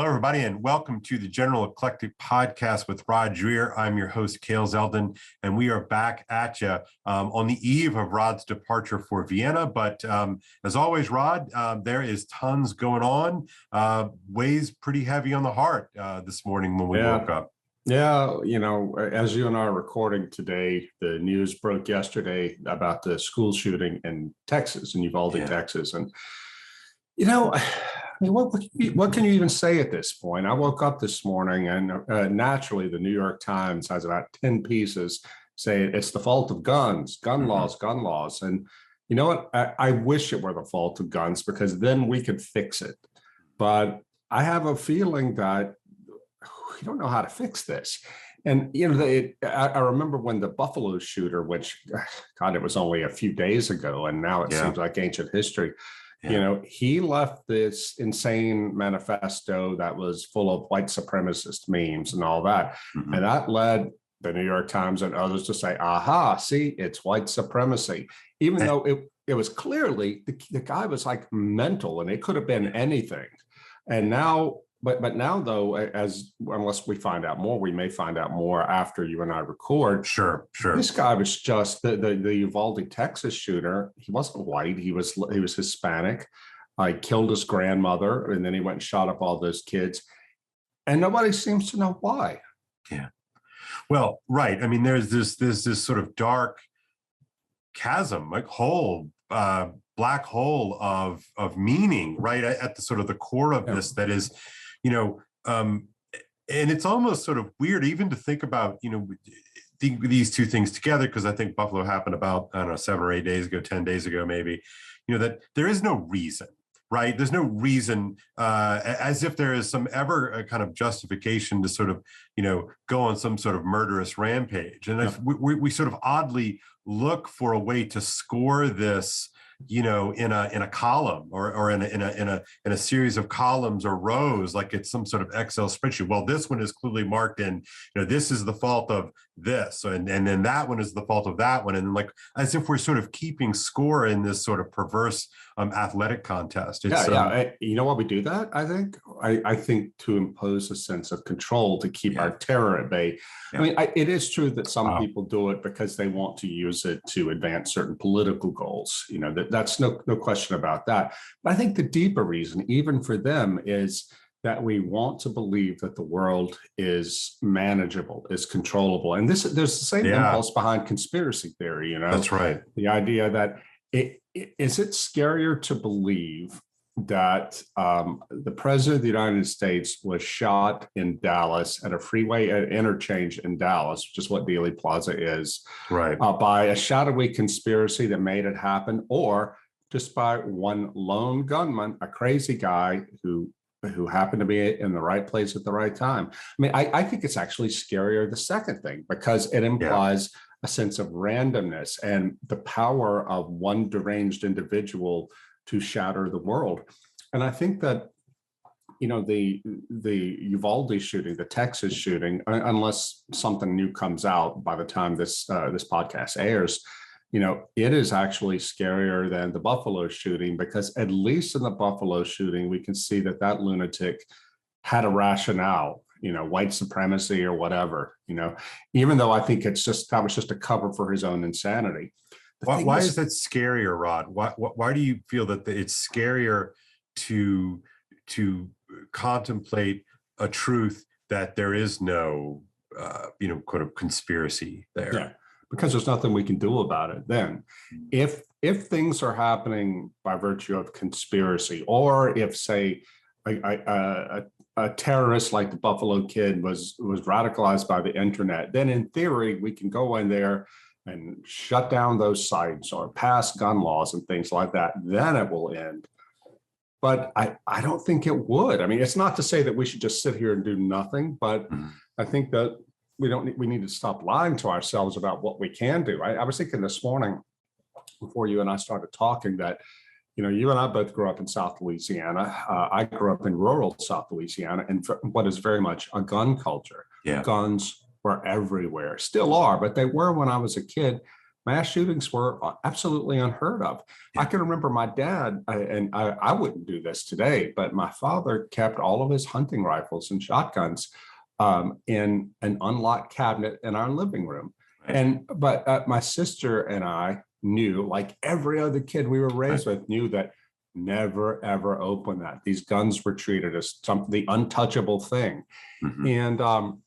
Hello, everybody, and welcome to the General Eclectic Podcast with Rod Dreher. I'm your host, Cale Zeldin, and we are back at you on the eve of Rod's departure for Vienna. But as always, Rod, there is tons going on. Weighs pretty heavy on the heart this morning when we woke up. Yeah, as you and I are recording today, the news broke yesterday about the school shooting in Texas, in Uvalde, Texas. And, what can you even say at this point? I woke up this morning and naturally the New York Times has about 10 pieces saying it's the fault of guns, gun laws. And you know what? I wish it were the fault of guns because then we could fix it. But I have a feeling that we don't know how to fix this. And, I remember when the Buffalo shooter, which, God, it was only a few days ago, and now it seems like ancient history. He left this insane manifesto that was full of white supremacist memes and all that. And that led the New York Times and others to say, aha, see, it's white supremacy, even though it was clearly the guy was like mental and it could have been anything. And now, but now though, unless we find out more, we may find out more after you and I record. Sure. This guy was just the Uvalde, Texas shooter. He wasn't white. He was Hispanic. He killed his grandmother, and then he went and shot up all those kids. And nobody seems to know why. Yeah. Well, right. I mean, there's this sort of dark chasm, like hole, black hole of meaning, right, at the sort of the core of this. That is, and it's almost sort of weird even to think about, these two things together, because I think Buffalo happened about, 7 or 8 days ago, 10 days ago, maybe, that there is no reason, right? There's no reason, as if there is some ever kind of justification to sort of, go on some sort of murderous rampage. And if we sort of oddly look for a way to score this, in a column or in a series of columns or rows, like it's some sort of Excel spreadsheet. Well, this one is clearly marked in, this is the fault of this, and then that one is the fault of that one, and like as if we're sort of keeping score in this sort of perverse athletic contest. You know why we do that? I think to impose a sense of control, to keep our terror at bay. I mean, it is true that some people do it because they want to use it to advance certain political goals. That's no question about that. But I think the deeper reason, even for them, is that we want to believe that the world is manageable, is controllable. And there's the same impulse behind conspiracy theory, That's right. The idea that is it scarier to believe that the president of the United States was shot in Dallas at a freeway interchange in Dallas, which is what Dealey Plaza is, right, by a shadowy conspiracy that made it happen, or just by one lone gunman, a crazy guy who happened to be in the right place at the right time? I mean, I think it's actually scarier, the second thing, because it implies a sense of randomness and the power of one deranged individual to shatter the world. And I think that, the Uvalde shooting, the Texas shooting, unless something new comes out by the time this podcast airs, it is actually scarier than the Buffalo shooting, because at least in the Buffalo shooting, we can see that lunatic had a rationale, white supremacy or whatever, even though I think that was just a cover for his own insanity. Why is that scarier, Rod? Why do you feel that it's scarier to contemplate a truth that there is no, kind of conspiracy there? Yeah, because there's nothing we can do about it then. If things are happening by virtue of conspiracy, or if, say, a terrorist like the Buffalo Kid was radicalized by the internet, then in theory, we can go in there and shut down those sites or pass gun laws and things like that. Then it will end. But I don't think it would. I mean, it's not to say that we should just sit here and do nothing, but I think that we need to stop lying to ourselves about what we can do. I was thinking this morning before you and I started talking that, you and I both grew up in South Louisiana. I grew up in rural South Louisiana, and what is very much a gun culture. Yeah. Guns were everywhere, still are, but they were when I was a kid. mass shootings were absolutely unheard of. I Yeah. can remember my dad, and I wouldn't do this today, but my father kept all of his hunting rifles and shotguns in an unlocked cabinet in our living room. Right. But my sister and I knew, like every other kid we were raised with, knew that never ever open that. These guns were treated as the untouchable thing, Mhm.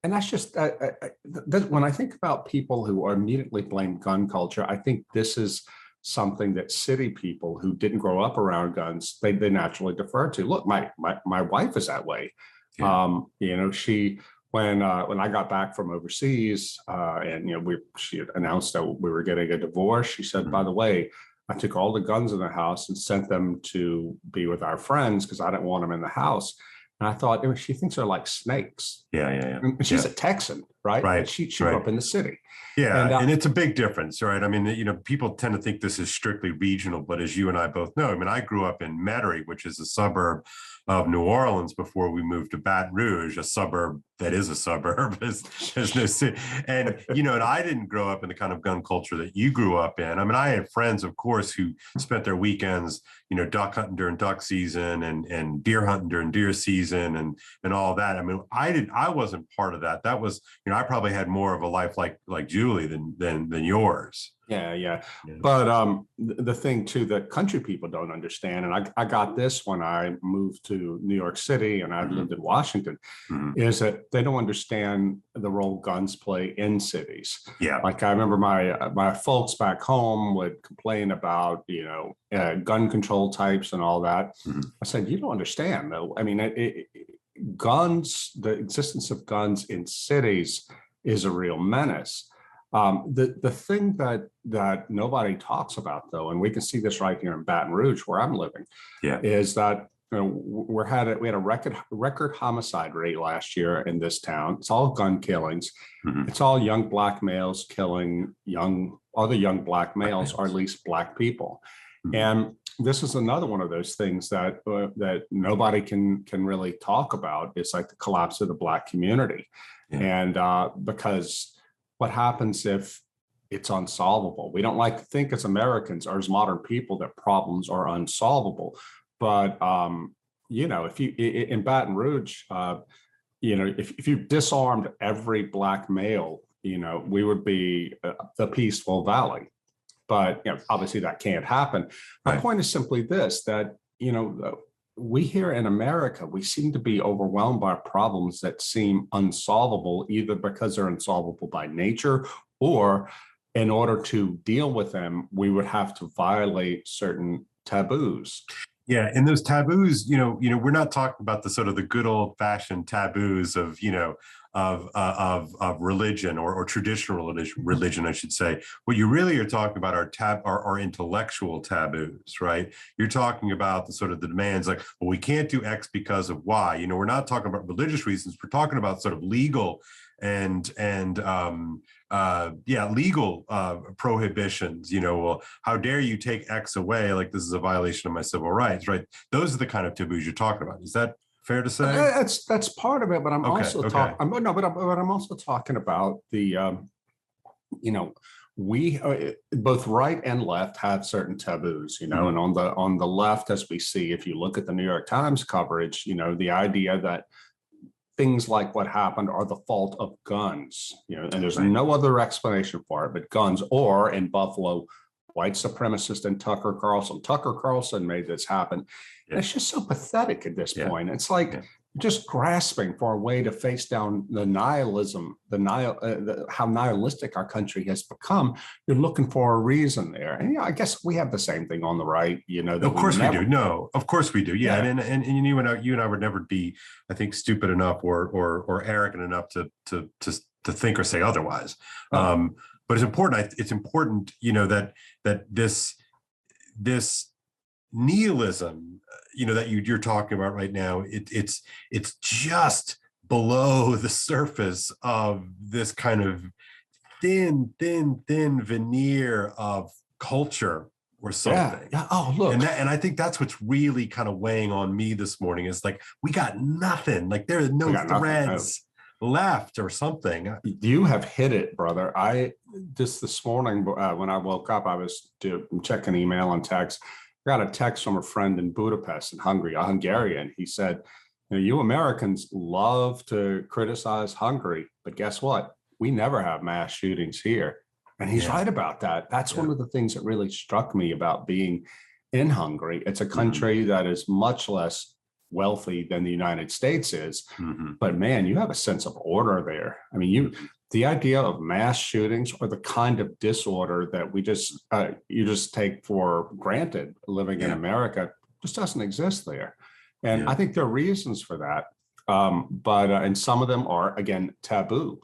and that's just when I think about people who are immediately blame gun culture, I think this is something that city people who didn't grow up around guns, they naturally defer to. Look, my wife is that way. Yeah. She when I got back from overseas, and she had announced that we were getting a divorce. She said, by Mhm. the way, I took all the guns in the house and sent them to be with our friends because I didn't want them in the house. And I thought, she thinks they're like snakes. Yeah. Yeah. Yeah. And she's Yeah. a Texan, right? But Right. she grew Right. up in the city. Yeah, And and it's a big difference, right? I mean, people tend to think this is strictly regional, but as you and I both know, I mean, I grew up in Metairie, which is a suburb of New Orleans before we moved to Baton Rouge, a suburb that is a suburb. There's no city. And I didn't grow up in the kind of gun culture that you grew up in. I mean, I had friends, of course, who spent their weekends, duck hunting during duck season and deer hunting during deer season and all that. I mean, I wasn't part of that. That was, I probably had more of a life like Julie than yours. yeah, yeah. Yeah. But the thing too that country people don't understand, and I got this when I moved to New York City and I Mhm. lived in Washington, Mhm. is that they don't understand the role guns play in cities. Yeah. Like I remember my folks back home would complain about gun control types and all that. Mhm. I said, you don't understand though. I mean, guns, the existence of guns in cities is a real menace. The thing that nobody talks about though, and we can see this right here in Baton Rouge where I'm living, Yeah. is that we had a record homicide rate last year in this town. It's all gun killings. Mhm. It's all young black males killing other young black males, or at least black people. Mhm. And this is another one of those things that nobody can really talk about. It's like the collapse of the black community, Yeah. and because what happens if it's unsolvable? We don't like to think as Americans or as modern people that problems are unsolvable, but if you in Baton Rouge, if you disarmed every black male, we would be the peaceful valley. But obviously that can't happen. My Right. point is simply this: that we here in America, we seem to be overwhelmed by problems that seem unsolvable, either because they're unsolvable by nature, or in order to deal with them, we would have to violate certain taboos. Yeah, and those taboos, we're not talking about the sort of the good old fashioned taboos of, of religion or traditional religion, I should say. What you really are talking about are intellectual taboos, right? You're talking about the sort of the demands like, well, we can't do X because of Y. We're not talking about religious reasons. We're talking about sort of legal and legal prohibitions. Well, how dare you take X away? Like this is a violation of my civil rights, right? Those are the kind of taboos you're talking about. Is that fair to say? That's part of it, but I'm Okay. also Okay. but I'm also talking about the we both right and left have certain taboos, Mhm. and on the left, as we see, if you look at the New York Times coverage, the idea that things like what happened are the fault of guns, and there's Right. no other explanation for it but guns, or in Buffalo, white supremacist and Tucker Carlson. Tucker Carlson made this happen. Yeah. And it's just so pathetic at this Yeah. point. It's like Yeah. just grasping for a way to face down the nihilism, how nihilistic our country has become. You're looking for a reason there, and I guess we have the same thing on the right. That Of course we never, do. No, of course we do. Yeah, yeah. and you and I would never be, I think, stupid enough or arrogant enough to think or say otherwise. Oh. But it's important. It's important, that this nihilism, that you're talking about right now, it's just below the surface of this kind of thin veneer of culture or Yeah, something. yeah. Oh, look. And I think that's what's really kind of weighing on me this morning is like, we got nothing. Like there are We no got nothing. No. threads. left or something. You have hit it, brother. I just this morning when I woke up, I was checking email and text. I got a text from a friend in Budapest in Hungary, a Hungarian. He said, you Americans love to criticize Hungary, but guess what? We never have mass shootings here. And he's right about that. That's one of the things that really struck me about being in Hungary. It's a country that is much less wealthy than the United States is. But man, you have a sense of order there. I mean, the idea of mass shootings or the kind of disorder that we just you just take for granted living in America just doesn't exist there. And I think there are reasons for that. And some of them are, again, taboo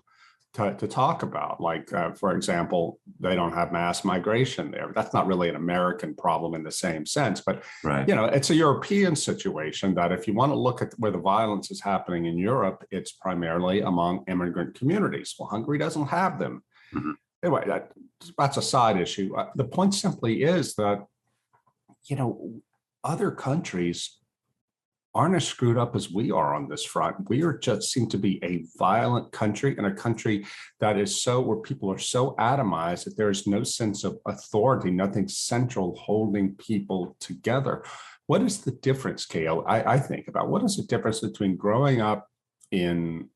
to talk about. Like, for example, they don't have mass migration there. That's not really an American problem in the same sense. But, it's a European situation that if you want to look at where the violence is happening in Europe, it's primarily among immigrant communities. Well, Hungary doesn't have them. Anyway, that's a side issue. The point simply is that, other countries aren't as screwed up as we are on this front. We are just seem to be a violent country, and a country that is where people are so atomized that there is no sense of authority, nothing central holding people together. What is the difference, Ko? I think about what is the difference between growing up in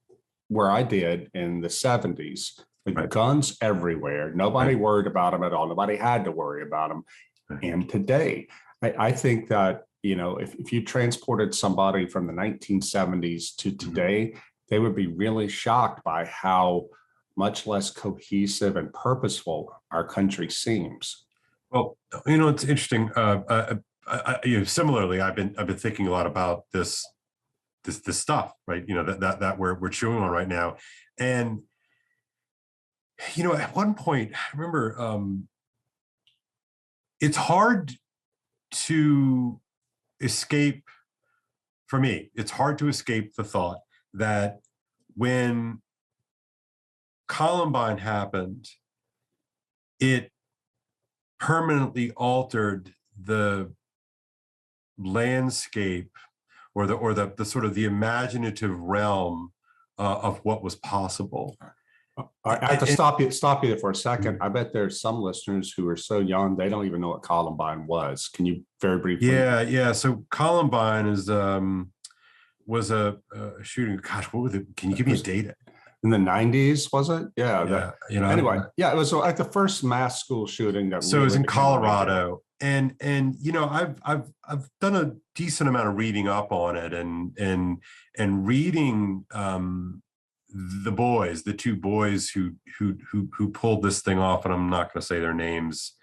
where I did in the 70s, with guns everywhere, nobody worried about them at all, nobody had to worry about them, and today. I think that if you transported somebody from the 1970s to today, they would be really shocked by how much less cohesive and purposeful our country seems. Well, it's interesting. Similarly, I've been thinking a lot about this stuff, right? That we're chewing on right now, and at one point, I remember it's hard to escape. For me, it's hard to escape the thought that when Columbine happened, it permanently altered the landscape or the sort of the imaginative realm of what was possible. I have to stop you there for a second. I bet there's some listeners who are so young they don't even know what Columbine was. Can you very briefly? Yeah. So Columbine was a shooting. Gosh, what was it? Can you give me a date? In the 90s, was it? Yeah. Anyway, it was like the first mass school shooting that. So it was in Colorado, and I've done a decent amount of reading up on it, and reading the two boys who pulled this thing off, and I'm not going to say their names.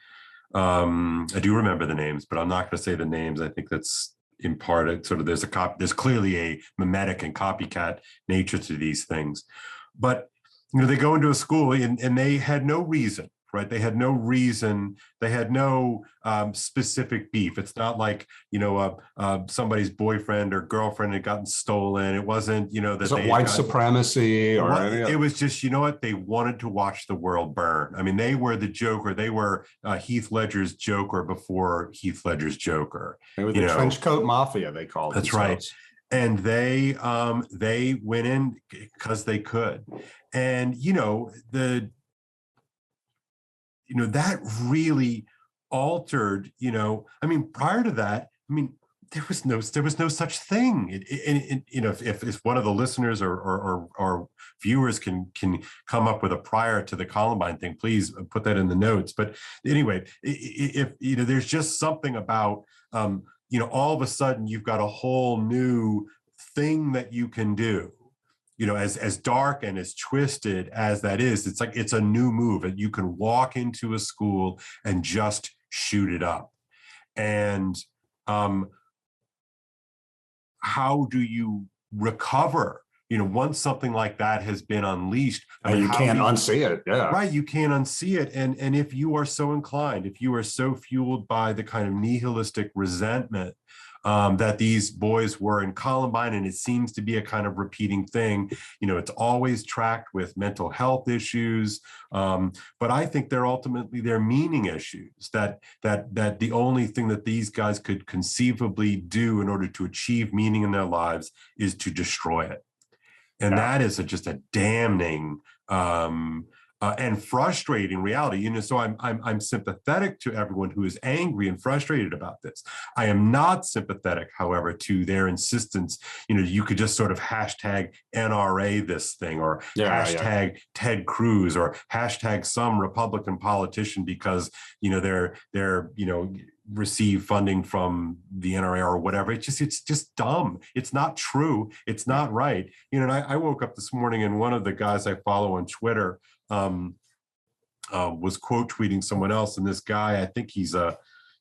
I do remember the names, but I'm not going to say the names. I think that's in part sort of there's clearly a mimetic and copycat nature to these things. But they go into a school and they had no reason, right? They had no reason. They had no specific beef. It's not like somebody's boyfriend or girlfriend had gotten stolen. It wasn't that white supremacy or anything. It was just they wanted to watch the world burn. I mean, they were the Joker. They were Heath Ledger's Joker before HeathLedger's Joker. They were the trench coat mafia. They called it. That's right. And they went in because they could, and that really altered. I mean, prior to that, there was no such thing. If one of the listeners or viewers can come up with a prior to the Columbine thing, please put that in the notes. But anyway, if there's just something about all of a sudden you've got a whole new thing that you can do. As dark and as twisted as that is, it's like it's a new move, and you can walk into a school and just shoot it up. And how do you recover? Once something like that has been unleashed, you can't unsee it. Yeah, right. You can't unsee it. And if you are so inclined, if you are so fueled by the kind of nihilistic resentment that these boys were in Columbine, and it seems to be a kind of repeating thing, it's always tracked with mental health issues. But I think they're meaning issues that the only thing that these guys could conceivably do in order to achieve meaning in their lives is to destroy it. And Yeah. that is just a damning and frustrating reality. So I'm sympathetic to everyone who is angry and frustrated about this. I am not sympathetic, however, to their insistence. You could just sort of hashtag NRA this thing, or Yeah. hashtag Ted Cruz, or hashtag some Republican politician because they're receive funding from the NRA or whatever. It's just dumb. It's not true. It's not right. And I woke up this morning and one of the guys I follow on Twitter was quote tweeting someone else, and this guy, I think he's a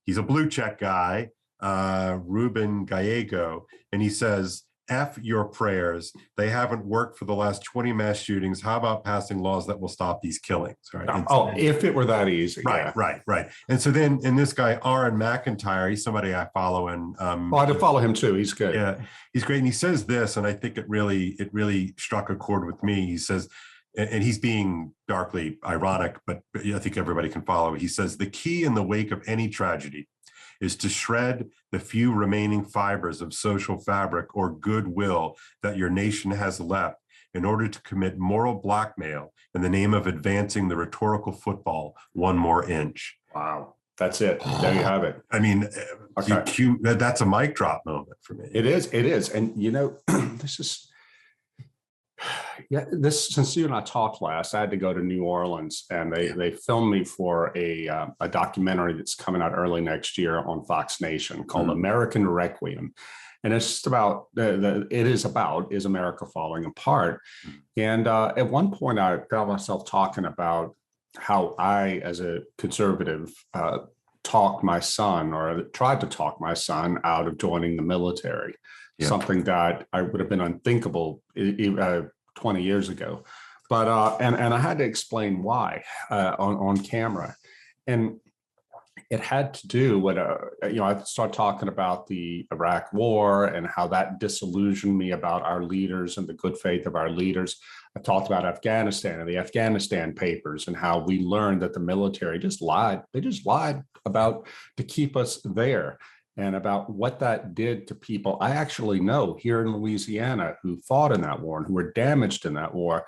blue check guy, Ruben Gallego, and he says, F your prayers. They haven't worked for the last 20 mass shootings. How about passing laws that will stop these killings? Right. If it were that easy. Right, Yeah. right. And so then, this guy, Aaron McIntyre, he's somebody I follow, and I did follow him too. He's good. Yeah, he's great. And he says this, and I think it really struck a chord with me. He says, and he's being darkly ironic, but I think everybody can follow. He says, the key in the wake of any tragedy is to shred the few remaining fibers of social fabric or goodwill that your nation has left in order to commit moral blackmail in the name of advancing the rhetorical football one more inch. Wow. That's it. There you have it. I mean, Okay. that's a mic drop moment for me. It is. And this is, since you and I talked last, I had to go to New Orleans, and they filmed me for a documentary that's coming out early next year on Fox Nation called American Requiem. And it's just about, is America falling apart? And at one point I found myself talking about how I, as a conservative, talked my son, or tried to talk my son out of joining the military. Yeah. Something that I would have been unthinkable 20 years ago. But and I had to explain why on camera. And it had to do with, I started talking about the Iraq War and how that disillusioned me about our leaders and the good faith of our leaders. I talked about Afghanistan and the Afghanistan papers and how we learned that the military just lied. They just lied about to keep us there, and about what that did to people I actually know here in Louisiana who fought in that war and who were damaged in that war.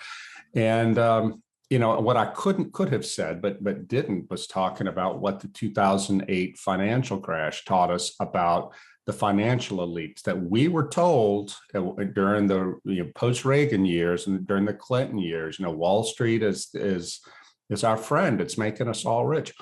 And what I could have said, but didn't, was talking about what the 2008 financial crash taught us about the financial elites, that we were told during the post-Reagan years and during the Clinton years, Wall Street is our friend. It's making us all rich.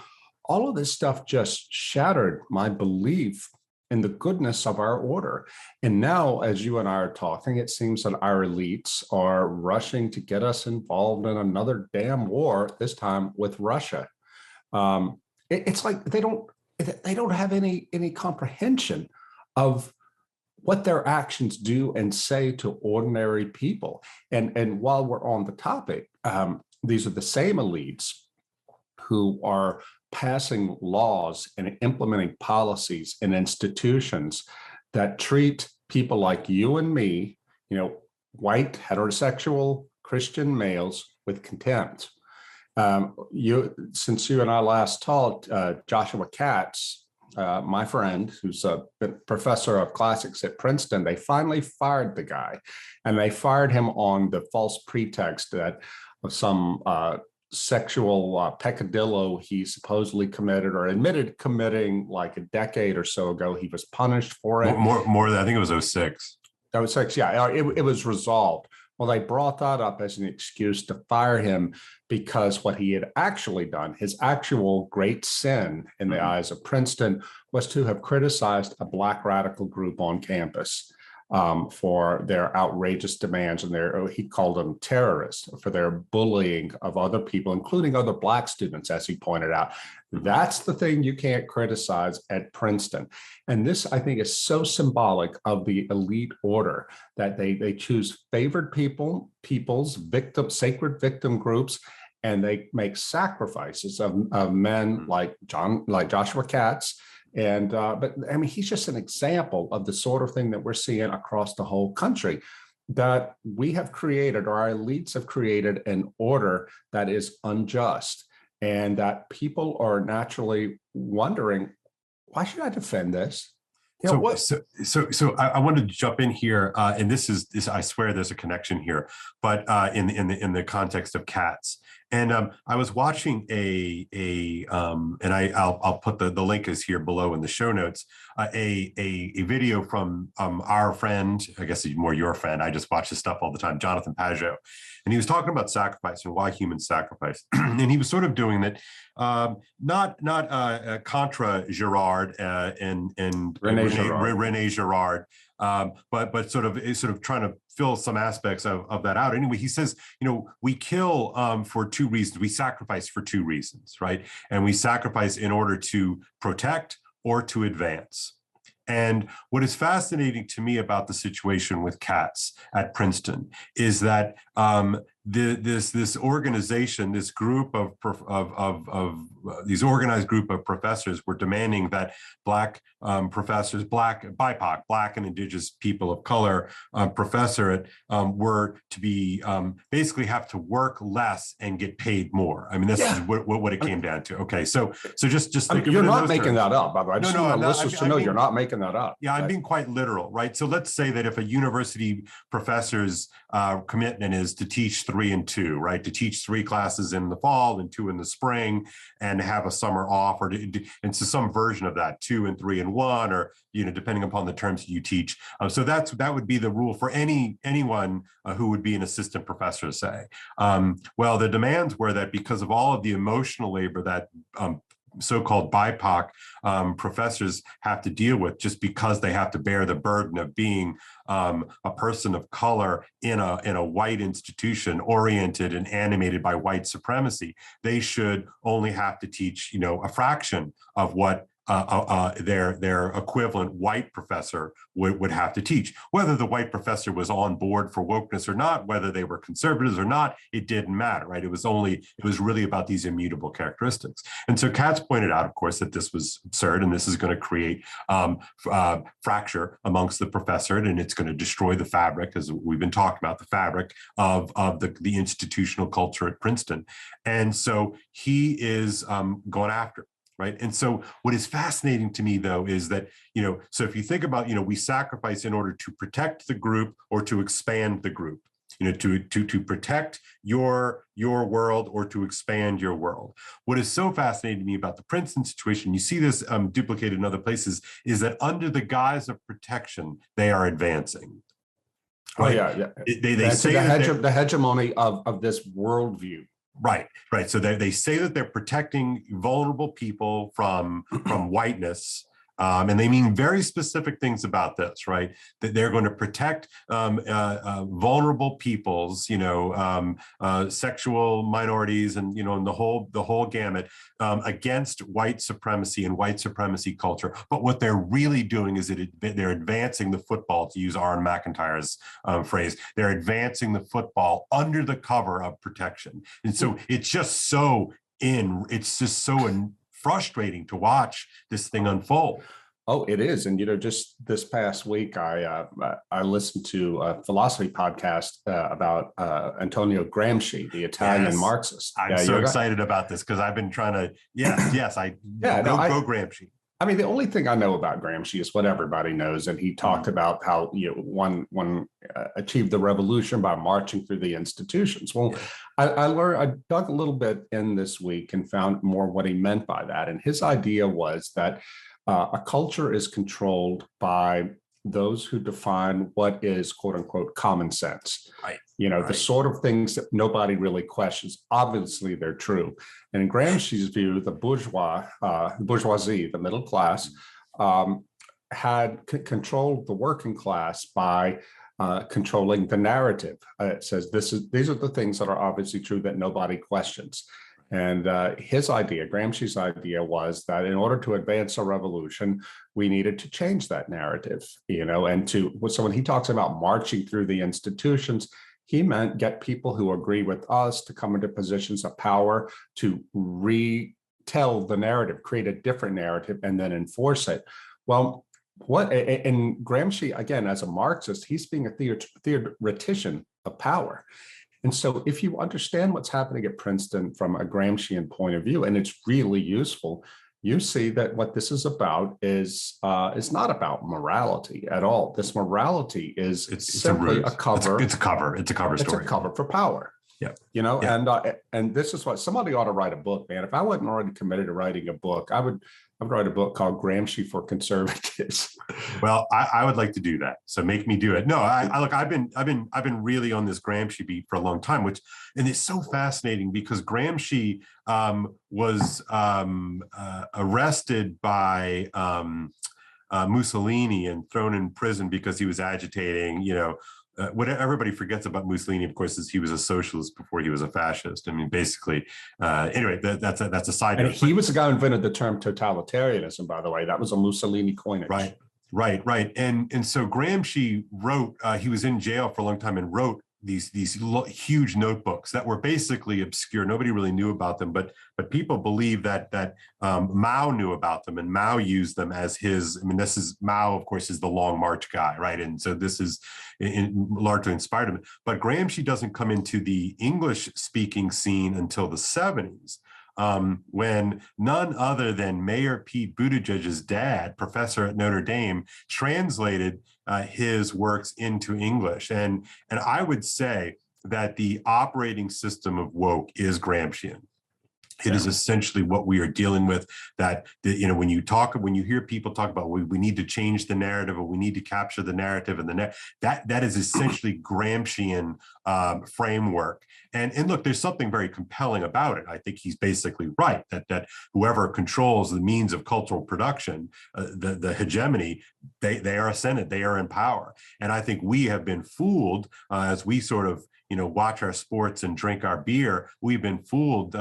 All of this stuff just shattered my belief in the goodness of our order. And now, as you and I are talking, it seems that our elites are rushing to get us involved in another damn war, this time with Russia. It's like they don't have any comprehension of what their actions do and say to ordinary people. And while we're on the topic, these are the same elites who are passing laws and implementing policies and institutions that treat people like you and me, white, heterosexual, Christian males, with contempt. Since you and I last talked, Joshua Katz, my friend, who's a professor of classics at Princeton, they finally fired the guy, and they fired him on the false pretext that of some sexual peccadillo he supposedly committed or admitted committing like a decade or so ago. He was punished for it. More than, I think it was 06. 06, yeah, it was resolved. Well, they brought that up as an excuse to fire him because what he had actually done, his actual great sin in the eyes of Princeton, was to have criticized a Black radical group on campus for their outrageous demands, and he called them terrorists for their bullying of other people, including other Black students, as he pointed out. That's the thing you can't criticize at Princeton. And this, I think, is so symbolic of the elite order, that they choose favored people's sacred victim groups, and they make sacrifices of men like Joshua Katz. And but I mean, he's just an example of the sort of thing that we're seeing across the whole country, that we have created, or our elites have created, an order that is unjust, and that people are naturally wondering, why should I defend this? You know what? So I wanted to jump in here, and this is I swear there's a connection here, but in the context of cats. And I was watching and I'll put the link is here below in the show notes, a video from our friend, I guess more your friend. I just watch his stuff all the time, Jonathan Pageau, and he was talking about sacrifice and why humans sacrifice, and he was sort of doing that. Not contra Girard and Rene Girard, but sort of trying to fill some aspects of that out. Anyway, he says, we kill for two reasons. We sacrifice for two reasons, right? And we sacrifice in order to protect or to advance. And what is fascinating to me about the situation with cats at Princeton is that this organization, this group of these organized group of professors were demanding that Black professors, BIPOC, Black and Indigenous people of color professorate were to be basically have to work less and get paid more. I mean, this is what it came down to. Okay, so just think you're not making that up, by the way. No, listeners to know you're not making that up. Yeah, I'm being quite literal, right? So let's say that if a university professor's commitment is to teach 3 and 2, right? To teach 3 classes in the fall and 2 in the spring, and have a summer off, and so some version of that, 2 and 3 and 1, or depending upon the terms that you teach. So that would be the rule for anyone who would be an assistant professor, say. Well, the demands were that because of all of the emotional labor that so-called BIPOC professors have to deal with, just because they have to bear the burden of being a person of color in a white institution oriented and animated by white supremacy, they should only have to teach a fraction of what their equivalent white professor would have to teach. Whether the white professor was on board for wokeness or not, whether they were conservatives or not, it didn't matter, right? It was really about these immutable characteristics. And so Katz pointed out, of course, that this was absurd, and this is going to create fracture amongst the professorate, and it's going to destroy the fabric, as we've been talking about, the fabric of the institutional culture at Princeton. And so he is going after it. Right. And so what is fascinating to me, though, is that, so if you think about, we sacrifice in order to protect the group or to expand the group, to protect your world or to expand your world. What is so fascinating to me about the Princeton situation, you see this duplicated in other places, is that under the guise of protection, they are advancing. Right? Oh, yeah. They say the hegemony of this worldview. Right. So they say that they're protecting vulnerable people from whiteness. And they mean very specific things about this, right? That they're going to protect vulnerable peoples, sexual minorities, and and the whole gamut against white supremacy and white supremacy culture. But what they're really doing is they're advancing the football, to use Aaron McIntyre's phrase. They're advancing the football under the cover of protection, and so it's just so frustrating to watch this thing unfold. Oh, it is. And, just this past week, I listened to a philosophy podcast about Antonio Gramsci, the Italian Marxist. I'm so excited about this because I've been trying to, go Gramsci. I mean, the only thing I know about Gramsci is what everybody knows. And he talked about how, one achieved the revolution by marching through the institutions. Well, I dug a little bit in this week and found more what he meant by that. And his idea was that a culture is controlled by those who define what is, quote unquote, common sense. Right. The sort of things that nobody really questions. Obviously, they're true. And in Gramsci's view, the bourgeoisie, the middle class, had controlled the working class by controlling the narrative. It says these are the things that are obviously true that nobody questions. And his idea, Gramsci's idea, was that in order to advance a revolution, we needed to change that narrative, so when he talks about marching through the institutions, he meant get people who agree with us to come into positions of power to retell the narrative, create a different narrative, and then enforce it. Well, and Gramsci, again, as a Marxist, he's being a theoretician of power. And so if you understand what's happening at Princeton from a Gramscian point of view, and it's really useful, you see that what this is about is not about morality at all. This morality is It's simply a cover. It's a cover. It's a cover It's a story. cover for power. Yeah. You know, Yeah. and this is what somebody ought to write a book, man. If I wasn't already committed to writing a book, I would write a book called Gramsci for Conservatives. Well, I would like to do that. So make me do it. No, I look, I've been really on this Gramsci beat for a long time, and it's so fascinating because Gramsci was arrested by Mussolini and thrown in prison because he was agitating, what everybody forgets about Mussolini, of course, is he was a socialist before he was a fascist. I mean, basically, anyway, that's a side And note. he was the guy who invented the term totalitarianism, by the way. That was a Mussolini coinage. Right. And so Gramsci wrote, he was in jail for a long time and wrote these huge notebooks that were basically obscure. Nobody really knew about them, but people believe that Mao knew about them, and Mao used them as his. I mean, this is Mao, of course, is the Long March guy, right? And so this is largely inspired him. But Gramsci doesn't come into the English-speaking scene until the 70s. When none other than Mayor Pete Buttigieg's dad, professor at Notre Dame, translated his works into English. And I would say that the operating system of woke is Gramscian. It is essentially what we are dealing with. That when you hear people talk about we need to change the narrative, or we need to capture the narrative, and that is essentially Gramscian framework. And look, there's something very compelling about it. I think he's basically right that whoever controls the means of cultural production, the hegemony, they are ascendant, they are in power. And I think we have been fooled as we sort of watch our sports and drink our beer. We've been fooled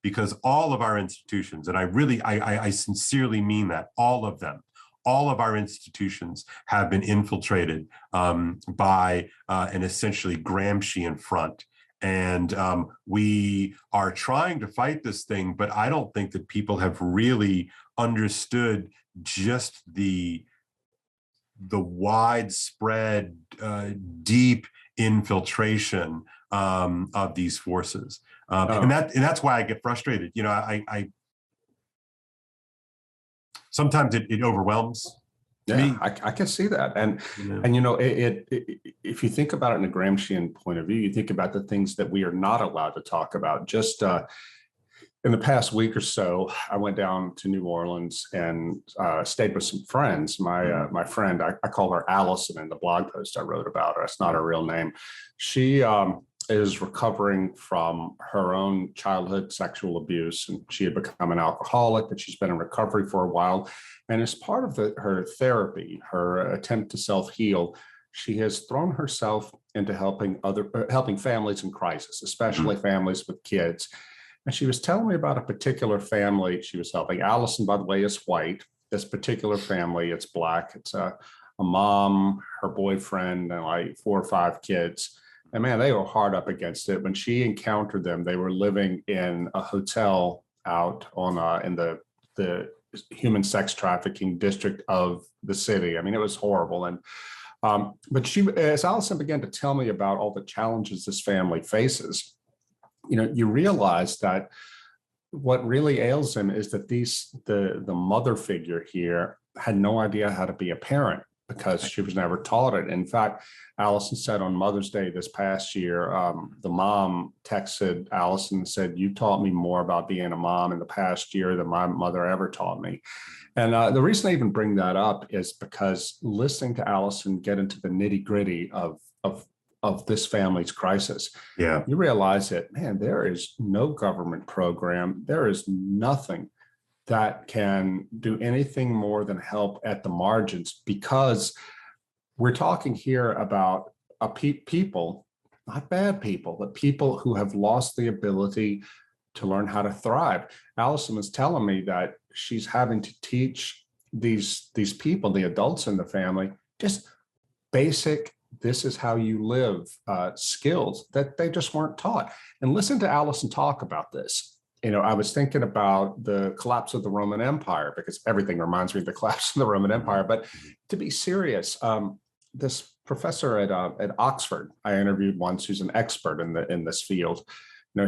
because all of our institutions, and I sincerely mean that, all of them, all of our institutions have been infiltrated by an essentially Gramscian front. And we are trying to fight this thing, but I don't think that people have really understood just the widespread, deep infiltration of these forces, and that's why I get frustrated. I sometimes it overwhelms me. I can see that, and if you think about it in a Gramscian point of view, you think about the things that we are not allowed to talk about. Just in the past week or so, I went down to New Orleans and stayed with some friends. My friend, I call her Allison in the blog post I wrote about her. It's not her real name. She is recovering from her own childhood sexual abuse, and she had become an alcoholic, but she's been in recovery for a while. And as part of her therapy, her attempt to self-heal, she has thrown herself into helping families in crisis, especially families with kids. And she was telling me about a particular family she was helping. Allison, by the way, is white. This particular family, it's Black. It's a mom, her boyfriend, and like 4 or 5 kids. And man, they were hard up against it. When she encountered them, they were living in a hotel out on in the human sex trafficking district of the city. I mean, it was horrible. And but as Allison began to tell me about all the challenges this family faces, you realize that what really ails him is that the mother figure here had no idea how to be a parent because she was never taught it. In fact, Allison said on Mother's Day this past year, the mom texted Allison and said, "You taught me more about being a mom in the past year than my mother ever taught me." And the reason I even bring that up is because listening to Allison get into the nitty gritty of this family's crisis, you realize that, man, there is no government program. There is nothing that can do anything more than help at the margins, because we're talking here about people, not bad people, but people who have lost the ability to learn how to thrive. Allison was telling me that she's having to teach these people, the adults in the family, just basic, this is how you live skills that they just weren't taught. And listen to Allison talk about this. I was thinking about the collapse of the Roman Empire, because everything reminds me of the collapse of the Roman Empire. But to be serious, this professor at Oxford I interviewed once, who's an expert in this field,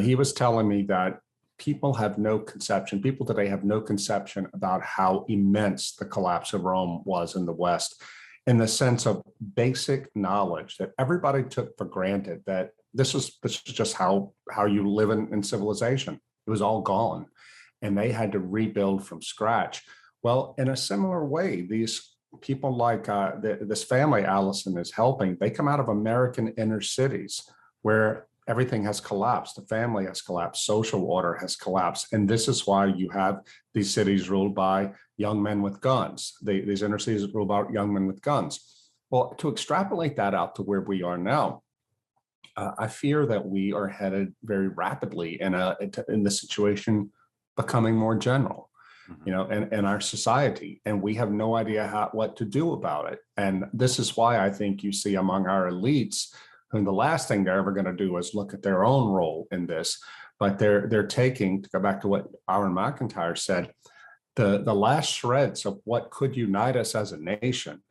he was telling me that people have no conception. People today have no conception about how immense the collapse of Rome was in the West, in the sense of basic knowledge that everybody took for granted, that this is just how you live in civilization. It was all gone, and they had to rebuild from scratch. Well, in a similar way, these people like this family Allison is helping, they come out of American inner cities where everything has collapsed. The family has collapsed. Social order has collapsed. And this is why you have these cities ruled by young men with guns. These inner cities ruled by young men with guns. Well, to extrapolate that out to where we are now, I fear that we are headed very rapidly in the situation becoming more general, in our society, and we have no idea what to do about it. And this is why I think you see among our elites, who the last thing they're ever going to do is look at their own role in this, but they're taking, to go back to what Aaron McIntyre said, the last shreds of what could unite us as a nation.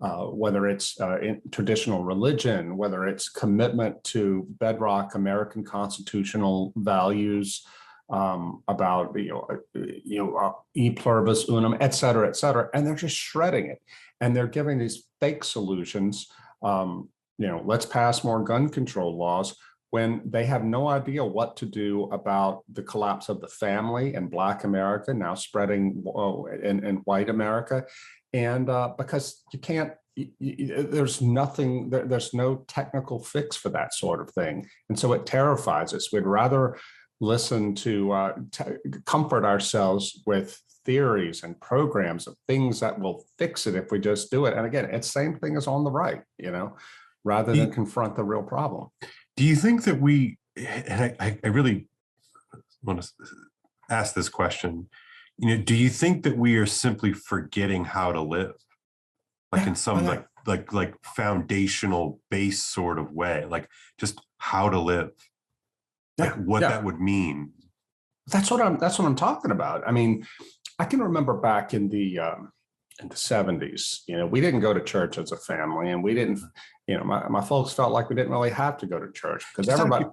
Whether it's in traditional religion, whether it's commitment to bedrock American constitutional values, about e pluribus unum, et cetera, and they're just shredding it, and they're giving these fake solutions. Let's pass more gun control laws, when they have no idea what to do about the collapse of the family in Black America, now spreading in white America. And because you can't, there's nothing, there's no technical fix for that sort of thing. And so it terrifies us. We'd rather listen to comfort ourselves with theories and programs of things that will fix it if we just do it. And again, it's the same thing as on the right, rather than confront the real problem. Do you think that and I really want to ask this question, do you think that we are simply forgetting how to live? Like in some like foundational base sort of way, like just how to live, like what that would mean. That's what I'm talking about. I mean, I can remember back in the 70s, we didn't go to church as a family, and we didn't, my folks felt like we didn't really have to go to church because everybody.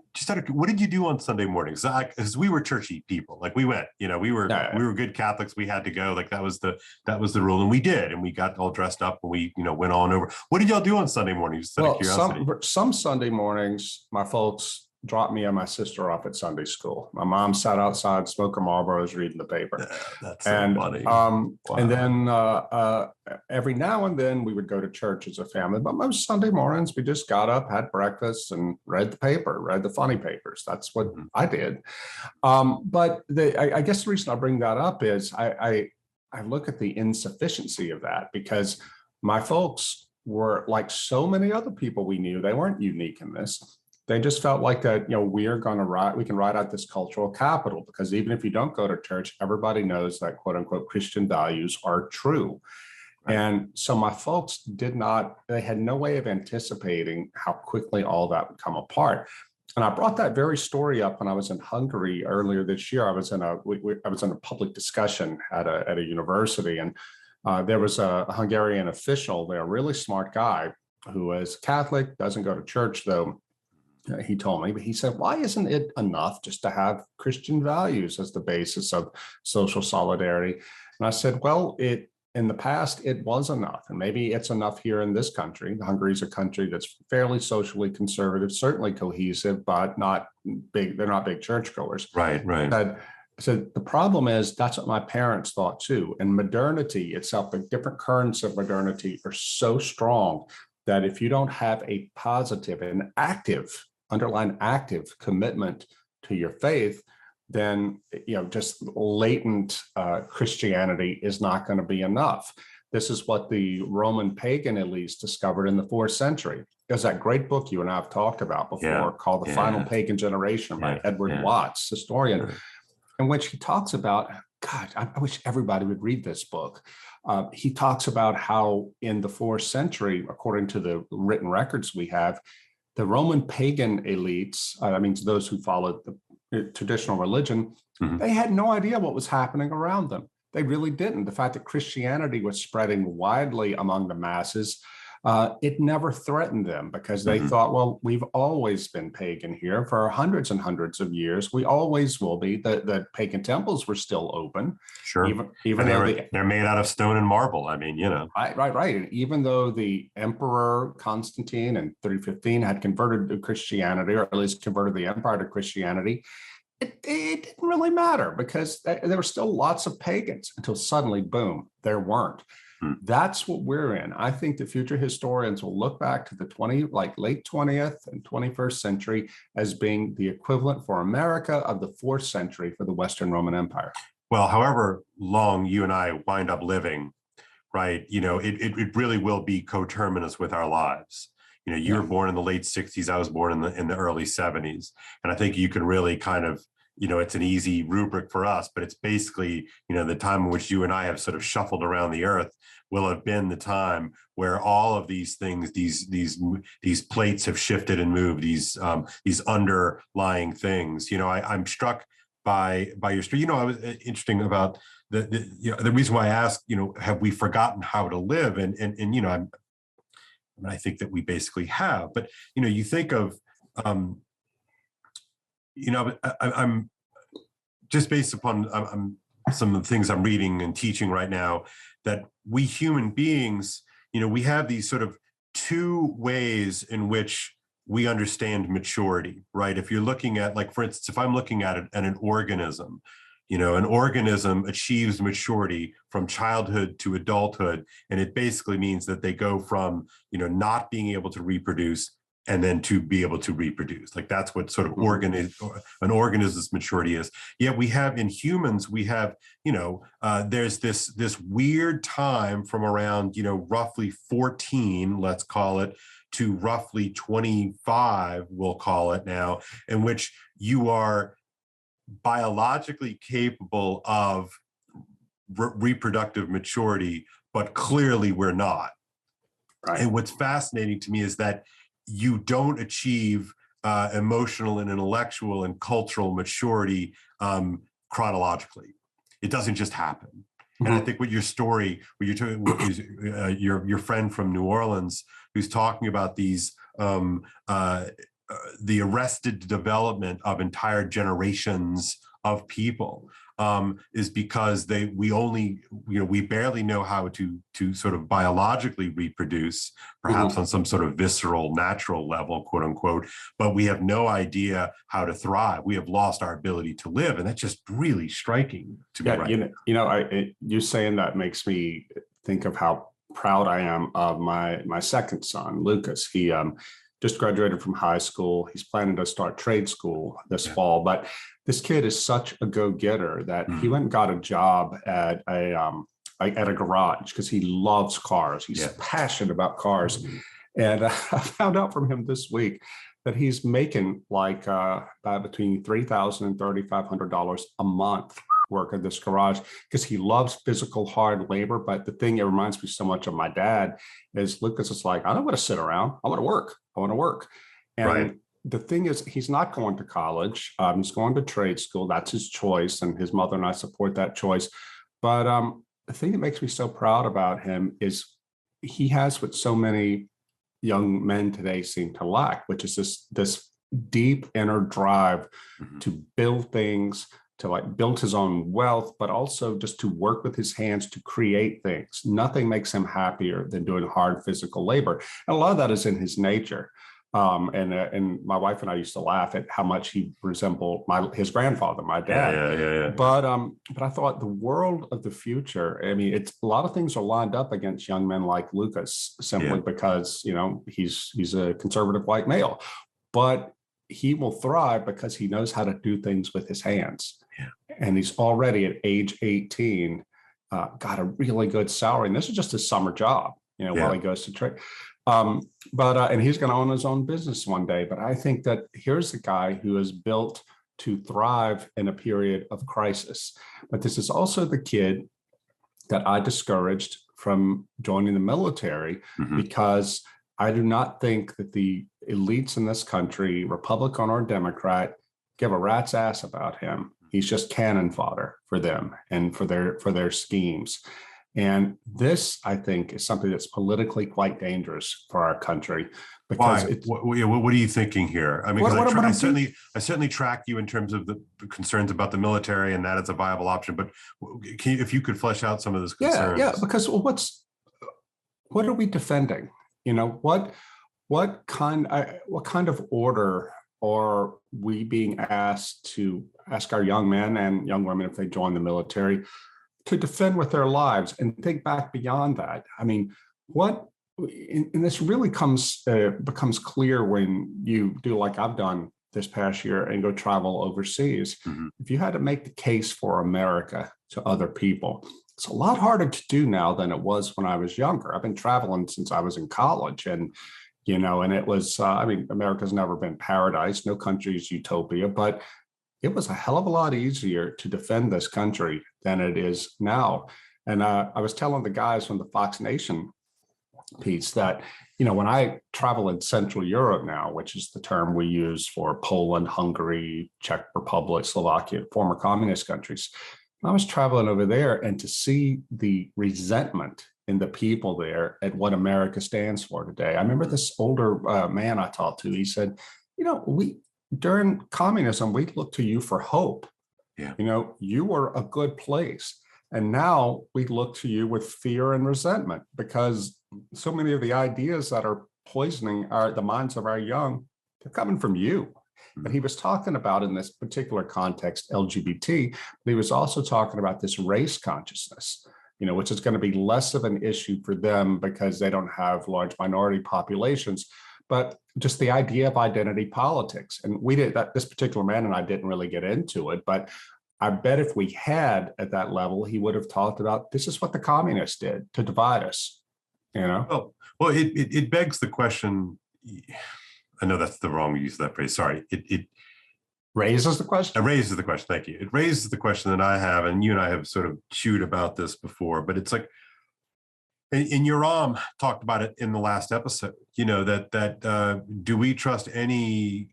What did you do on Sunday mornings? Because we were churchy people, like we went, we were good Catholics. We had to go, like that was the rule, and we did, and we got all dressed up, and we went on over. What did y'all do on Sunday mornings? Well, some Sunday mornings, my folks dropped me and my sister off at Sunday school. My mom sat outside smoking Marlboros, reading the paper. That's so funny. Wow. And then every now and then we would go to church as a family. But most Sunday mornings we just got up, had breakfast, and read the paper, read the funny papers. That's what I did. But I guess the reason I bring that up is I look at the insufficiency of that, because my folks were like so many other people we knew. They weren't unique in this. They just felt like that, we can ride out this cultural capital, because even if you don't go to church, everybody knows that quote unquote Christian values are true. Right. And so my folks they had no way of anticipating how quickly all that would come apart. And I brought that very story up when I was in Hungary earlier this year. I was in a public discussion at a university, and there was a Hungarian official there, a really smart guy who is Catholic, doesn't go to church though. He told me, but he said, why isn't it enough just to have Christian values as the basis of social solidarity? And I said, well, in the past, it was enough. And maybe it's enough here in this country. Hungary is a country that's fairly socially conservative, certainly cohesive, but not big. They're not big churchgoers. Right. So the problem is that's what my parents thought too. And modernity itself, the different currents of modernity are so strong that if you don't have a positive and underlying active commitment to your faith, then just latent Christianity is not going to be enough. This is what the Roman pagan elites discovered in the 4th century. There's that great book you and I have talked about before called The Final Pagan Generation by Edward Watts, historian, in which he talks about, God, I wish everybody would read this book. He talks about how in the 4th century, according to the written records we have, the Roman pagan elites, those who followed the traditional religion, they had no idea what was happening around them. They really didn't. The fact that Christianity was spreading widely among the masses it never threatened them because they thought, well, we've always been pagan here for hundreds and hundreds of years. We always will be. The pagan temples were still open. Sure. Even though they're made out of stone and marble. I mean, Right. And even though the Emperor Constantine in 315 had converted to Christianity, or at least converted the empire to Christianity, it didn't really matter because there were still lots of pagans until suddenly, boom, there weren't. That's what we're in. I think the future historians will look back to the late 20th and 21st century as being the equivalent for America of the 4th century for the Western Roman Empire. Well, however long you and I wind up living, right, it really will be coterminous with our lives. You were born in the late 60s. I was born in the early 70s. And I think you can really kind of, it's an easy rubric for us, but it's basically, the time in which you and I have sort of shuffled around the earth will have been the time where all of these things, these plates have shifted and moved, these underlying things. I'm struck by your story. I was interesting about the reason why I asked, have we forgotten how to live? And I think that we basically have. But you think of, I'm just based upon some of the things I'm reading and teaching right now, that we human beings, we have these sort of two ways in which we understand maturity, right? If you're looking at, like, for instance, if I'm looking at an organism, an organism achieves maturity from childhood to adulthood, and it basically means that they go from, not being able to reproduce and then to be able to reproduce. Like, that's what sort of an organism's maturity is. Yet we have in humans, we have, there's this weird time from around, roughly 14, let's call it, to roughly 25, we'll call it now, in which you are biologically capable of reproductive maturity, but clearly we're not. Right. And what's fascinating to me is that you don't achieve emotional and intellectual and cultural maturity chronologically. It doesn't just happen. And I think what your story, what you're talking, your friend from New Orleans, who's talking about these the arrested development of entire generations of people, is because we barely know how to sort of biologically reproduce, perhaps on some sort of visceral, natural level, quote unquote, but we have no idea how to thrive. We have lost our ability to live, and that's just really striking to me. Right? You saying that makes me think of how proud I am of my second son, Lucas. He just graduated from high school. He's planning to start trade school this fall, but this kid is such a go-getter that he went and got a job at a garage because he loves cars. He's passionate about cars. And I found out from him this week that he's making like between $3,000 and $3,500 a month work at this garage because he loves physical hard labor. But the thing that reminds me so much of my dad is Lucas is like, I don't want to sit around. I want to work. I want to work. And the thing is, he's not going to college. He's going to trade school. That's his choice. And his mother and I support that choice. But the thing that makes me so proud about him is he has what so many young men today seem to lack, which is this deep inner drive to build things, to like build his own wealth, but also just to work with his hands to create things. Nothing makes him happier than doing hard physical labor. And a lot of that is in his nature. And my wife and I used to laugh at how much he resembled his grandfather, my dad. Yeah. But I thought the world of the future, I mean, it's a lot of things are lined up against young men like Lucas simply because, he's a conservative white male, but he will thrive because he knows how to do things with his hands. And he's already at age 18, got a really good salary. And this is just his summer job, while he goes to trade. And he's going to own his own business one day. But I think that here's a guy who is built to thrive in a period of crisis. But this is also the kid that I discouraged from joining the military because I do not think that the elites in this country, Republican or Democrat, give a rat's ass about him. He's just cannon fodder for them and for their schemes. And this, I think, is something that's politically quite dangerous for our country because Why? What are you thinking here? I mean, because I certainly track you in terms of the concerns about the military and that it's a viable option. But if you could flesh out some of those concerns? Yeah. Because what are we defending? What kind of order are we being asked to ask our young men and young women if they join the military to defend with their lives? And think back beyond that. I mean, and this really becomes clear when you do like I've done this past year and go travel overseas. Mm-hmm. If you had to make the case for America to other people, it's a lot harder to do now than it was when I was younger. I've been traveling since I was in college, and it was, America's never been paradise. No country is utopia, but it was a hell of a lot easier to defend this country than it is now. And I was telling the guys from the Fox Nation piece that, when I travel in Central Europe now, which is the term we use for Poland, Hungary, Czech Republic, Slovakia, former communist countries, I was traveling over there, and to see the resentment in the people there at what America stands for today. I remember this older man I talked to, he said, during communism, we looked to you for hope. Yeah. You were a good place. And now we look to you with fear and resentment because so many of the ideas that are poisoning the minds of our young, they're coming from you. But he was talking about, in this particular context, LGBT, but he was also talking about this race consciousnness, which is going to be less of an issue for them because they don't have large minority populations, but just the idea of identity politics. And this particular man and I didn't really get into it, but I bet if we had at that level, he would have talked about this is what the communists did to divide us, Well, it begs the question. I know that's the wrong use of that phrase. Sorry. It raises the question. It raises the question. Thank you. It raises the question that I have, and you and I have sort of chewed about this before, but it's like, and Yoram talked about it in the last episode, do we trust any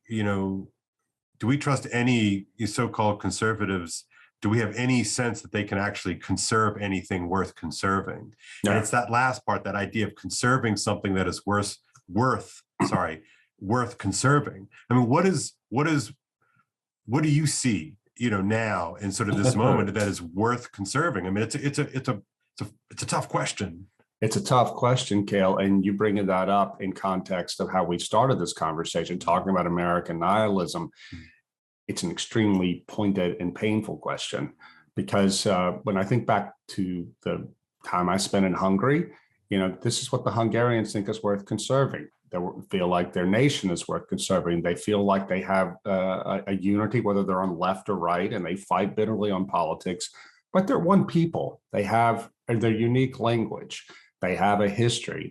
so-called conservatives? Do we have any sense that they can actually conserve anything worth conserving? No. And it's that last part, that idea of conserving something that is worth conserving. I mean, what do you see, now in sort of this moment that is worth conserving? I mean, it's a tough question. It's a tough question, Cale, and you bringing that up in context of how we started this conversation, talking about American nihilism. It's an extremely pointed and painful question because when I think back to the time I spent in Hungary, this is what the Hungarians think is worth conserving. They feel like their nation is worth conserving. They feel like they have a unity, whether they're on left or right, and they fight bitterly on politics. But they're one people. They have their unique language. They have a history.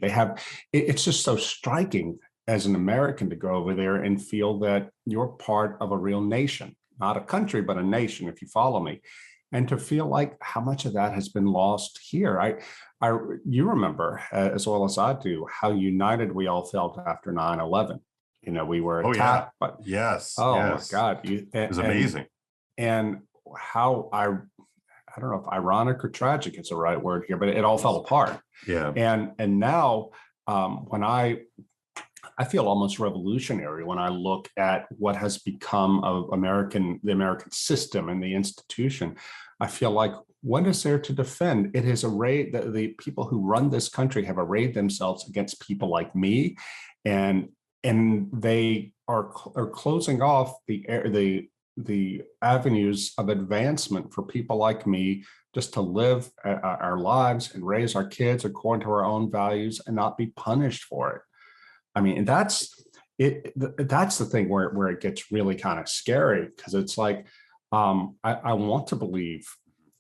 It's just so striking as an American to go over there and feel that you're part of a real nation, not a country, but a nation, if you follow me. And to feel like how much of that has been lost here. You remember as well as I do how united we all felt after 9/11. We were attacked. Yeah. But yes. My God. It was amazing. And how I don't know if ironic or tragic is the right word here, but it all fell apart. Yeah. And now when I feel almost revolutionary when I look at what has become of the American system and the institution. I feel like, what is there to defend? It is the people who run this country have arrayed themselves against people like me, and they are closing off the avenues of advancement for people like me just to live our lives and raise our kids according to our own values and not be punished for it. I mean, that's the thing where it gets really kind of scary, because it's like, I want to believe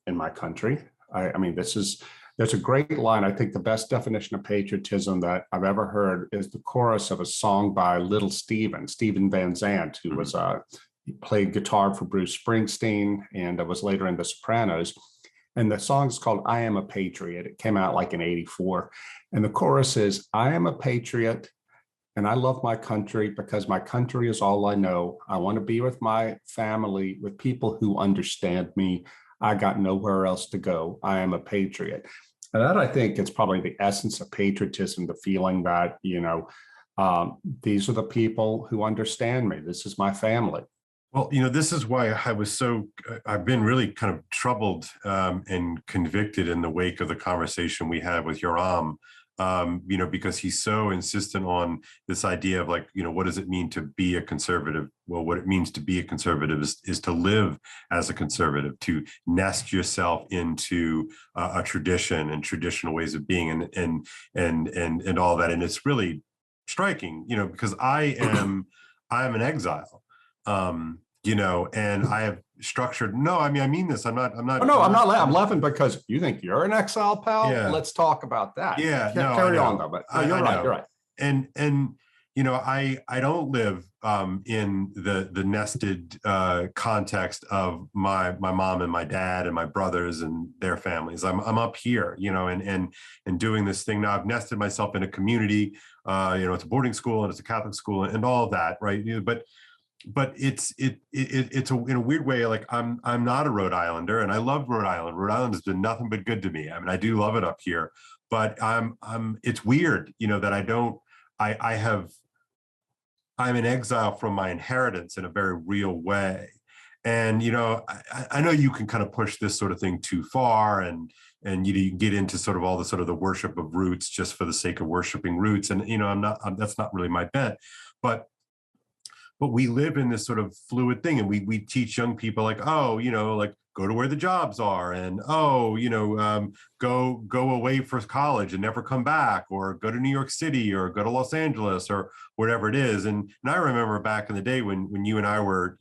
in my country. There's a great line. I think the best definition of patriotism that I've ever heard is the chorus of a song by Little Steven Van Zandt, who was he played guitar for Bruce Springsteen and was later in The Sopranos. And the song is called I Am a Patriot. It came out like in '84. And the chorus is, I am a patriot and I love my country because my country is all I know. I want to be with my family, with people who understand me. I got nowhere else to go. I am a patriot. And that, I think, is probably the essence of patriotism, the feeling that, these are the people who understand me. This is my family. Well, this is why I've been really kind of troubled and convicted in the wake of the conversation we had with Yoram, because he's so insistent on this idea of like, what does it mean to be a conservative? Well, what it means to be a conservative is to live as a conservative, to nest yourself into a tradition and traditional ways of being and all that. And it's really striking, because I'm an exile. And I have structured. No, I mean this. I'm not. Oh, no, I'm not. I'm laughing because you think you're an exile, pal. Yeah. Let's talk about that. Yeah, no, carry on though. But you're right. You're right. And I don't live in the nested context of my mom and my dad and my brothers and their families. I'm up here, and doing this thing now. I've nested myself in a community. It's a boarding school and it's a Catholic school and all of that, right? But it's in a weird way, like I'm not a Rhode Islander, and I love Rhode Island. Rhode Island has been nothing but good to me. I mean, I do love it up here, but it's weird, that I'm in exile from my inheritance in a very real way. And, I know you can kind of push this sort of thing too far, and you get into sort of the worship of roots just for the sake of worshiping roots. And, that's not really my bent, but we live in this sort of fluid thing, and we teach young people like, like go to where the jobs are, and go away for college and never come back, or go to New York City or go to Los Angeles or whatever it is. And I remember back in the day when you and I were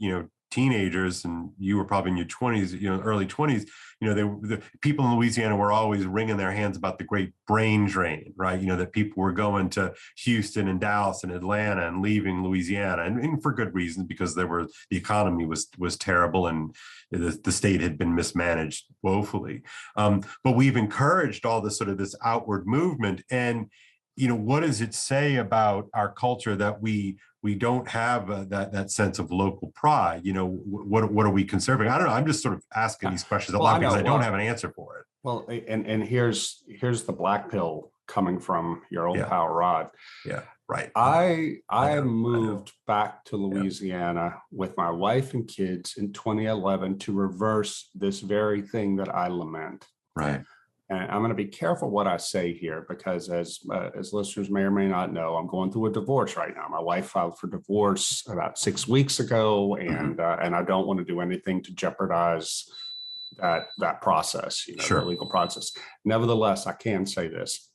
teenagers, and you were probably in your 20s, early 20s, the people in Louisiana were always wringing their hands about the great brain drain, right? That people were going to Houston and Dallas and Atlanta and leaving Louisiana, and for good reason, because the economy was terrible and the state had been mismanaged woefully. But we've encouraged all this this outward movement, and what does it say about our culture that we don't have that sense of local pride? What are we conserving? I don't know. I'm just sort of asking these questions a lot because I don't have an answer for it. Well, and here's the black pill coming from your old pal Rod. Yeah, right. I moved back to Louisiana with my wife and kids in 2011 to reverse this very thing that I lament. Right. And I'm going to be careful what I say here, because as listeners may or may not know, I'm going through a divorce right now. My wife filed for divorce about 6 weeks ago, and I don't want to do anything to jeopardize that process, Sure. The legal process. Nevertheless, I can say this.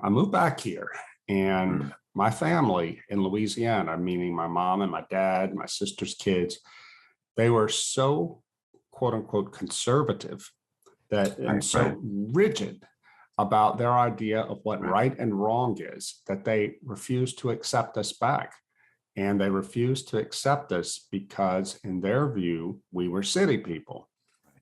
I moved back here, and my family in Louisiana, meaning my mom and my dad, my sister's kids, they were so quote unquote conservative and so rigid about their idea of what right and wrong is, that they refused to accept us back. And they refused to accept us because, in their view, we were city people.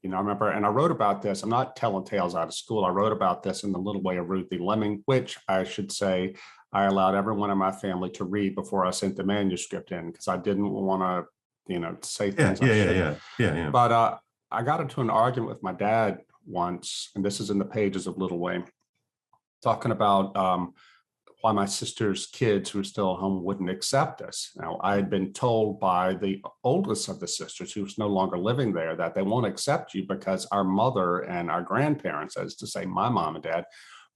I remember, and I wrote about this. I'm not telling tales out of school. I wrote about this in The Little Way of Ruthie Lemming, which I should say I allowed everyone in my family to read before I sent the manuscript in, because I didn't want to, say things. Yeah. But I got into an argument with my dad once, and this is in the pages of Little Way, talking about why my sister's kids who were still at home wouldn't accept us. Now, I had been told by the oldest of the sisters, who's no longer living there, that they won't accept you because our mother and our grandparents, that is to say my mom and dad,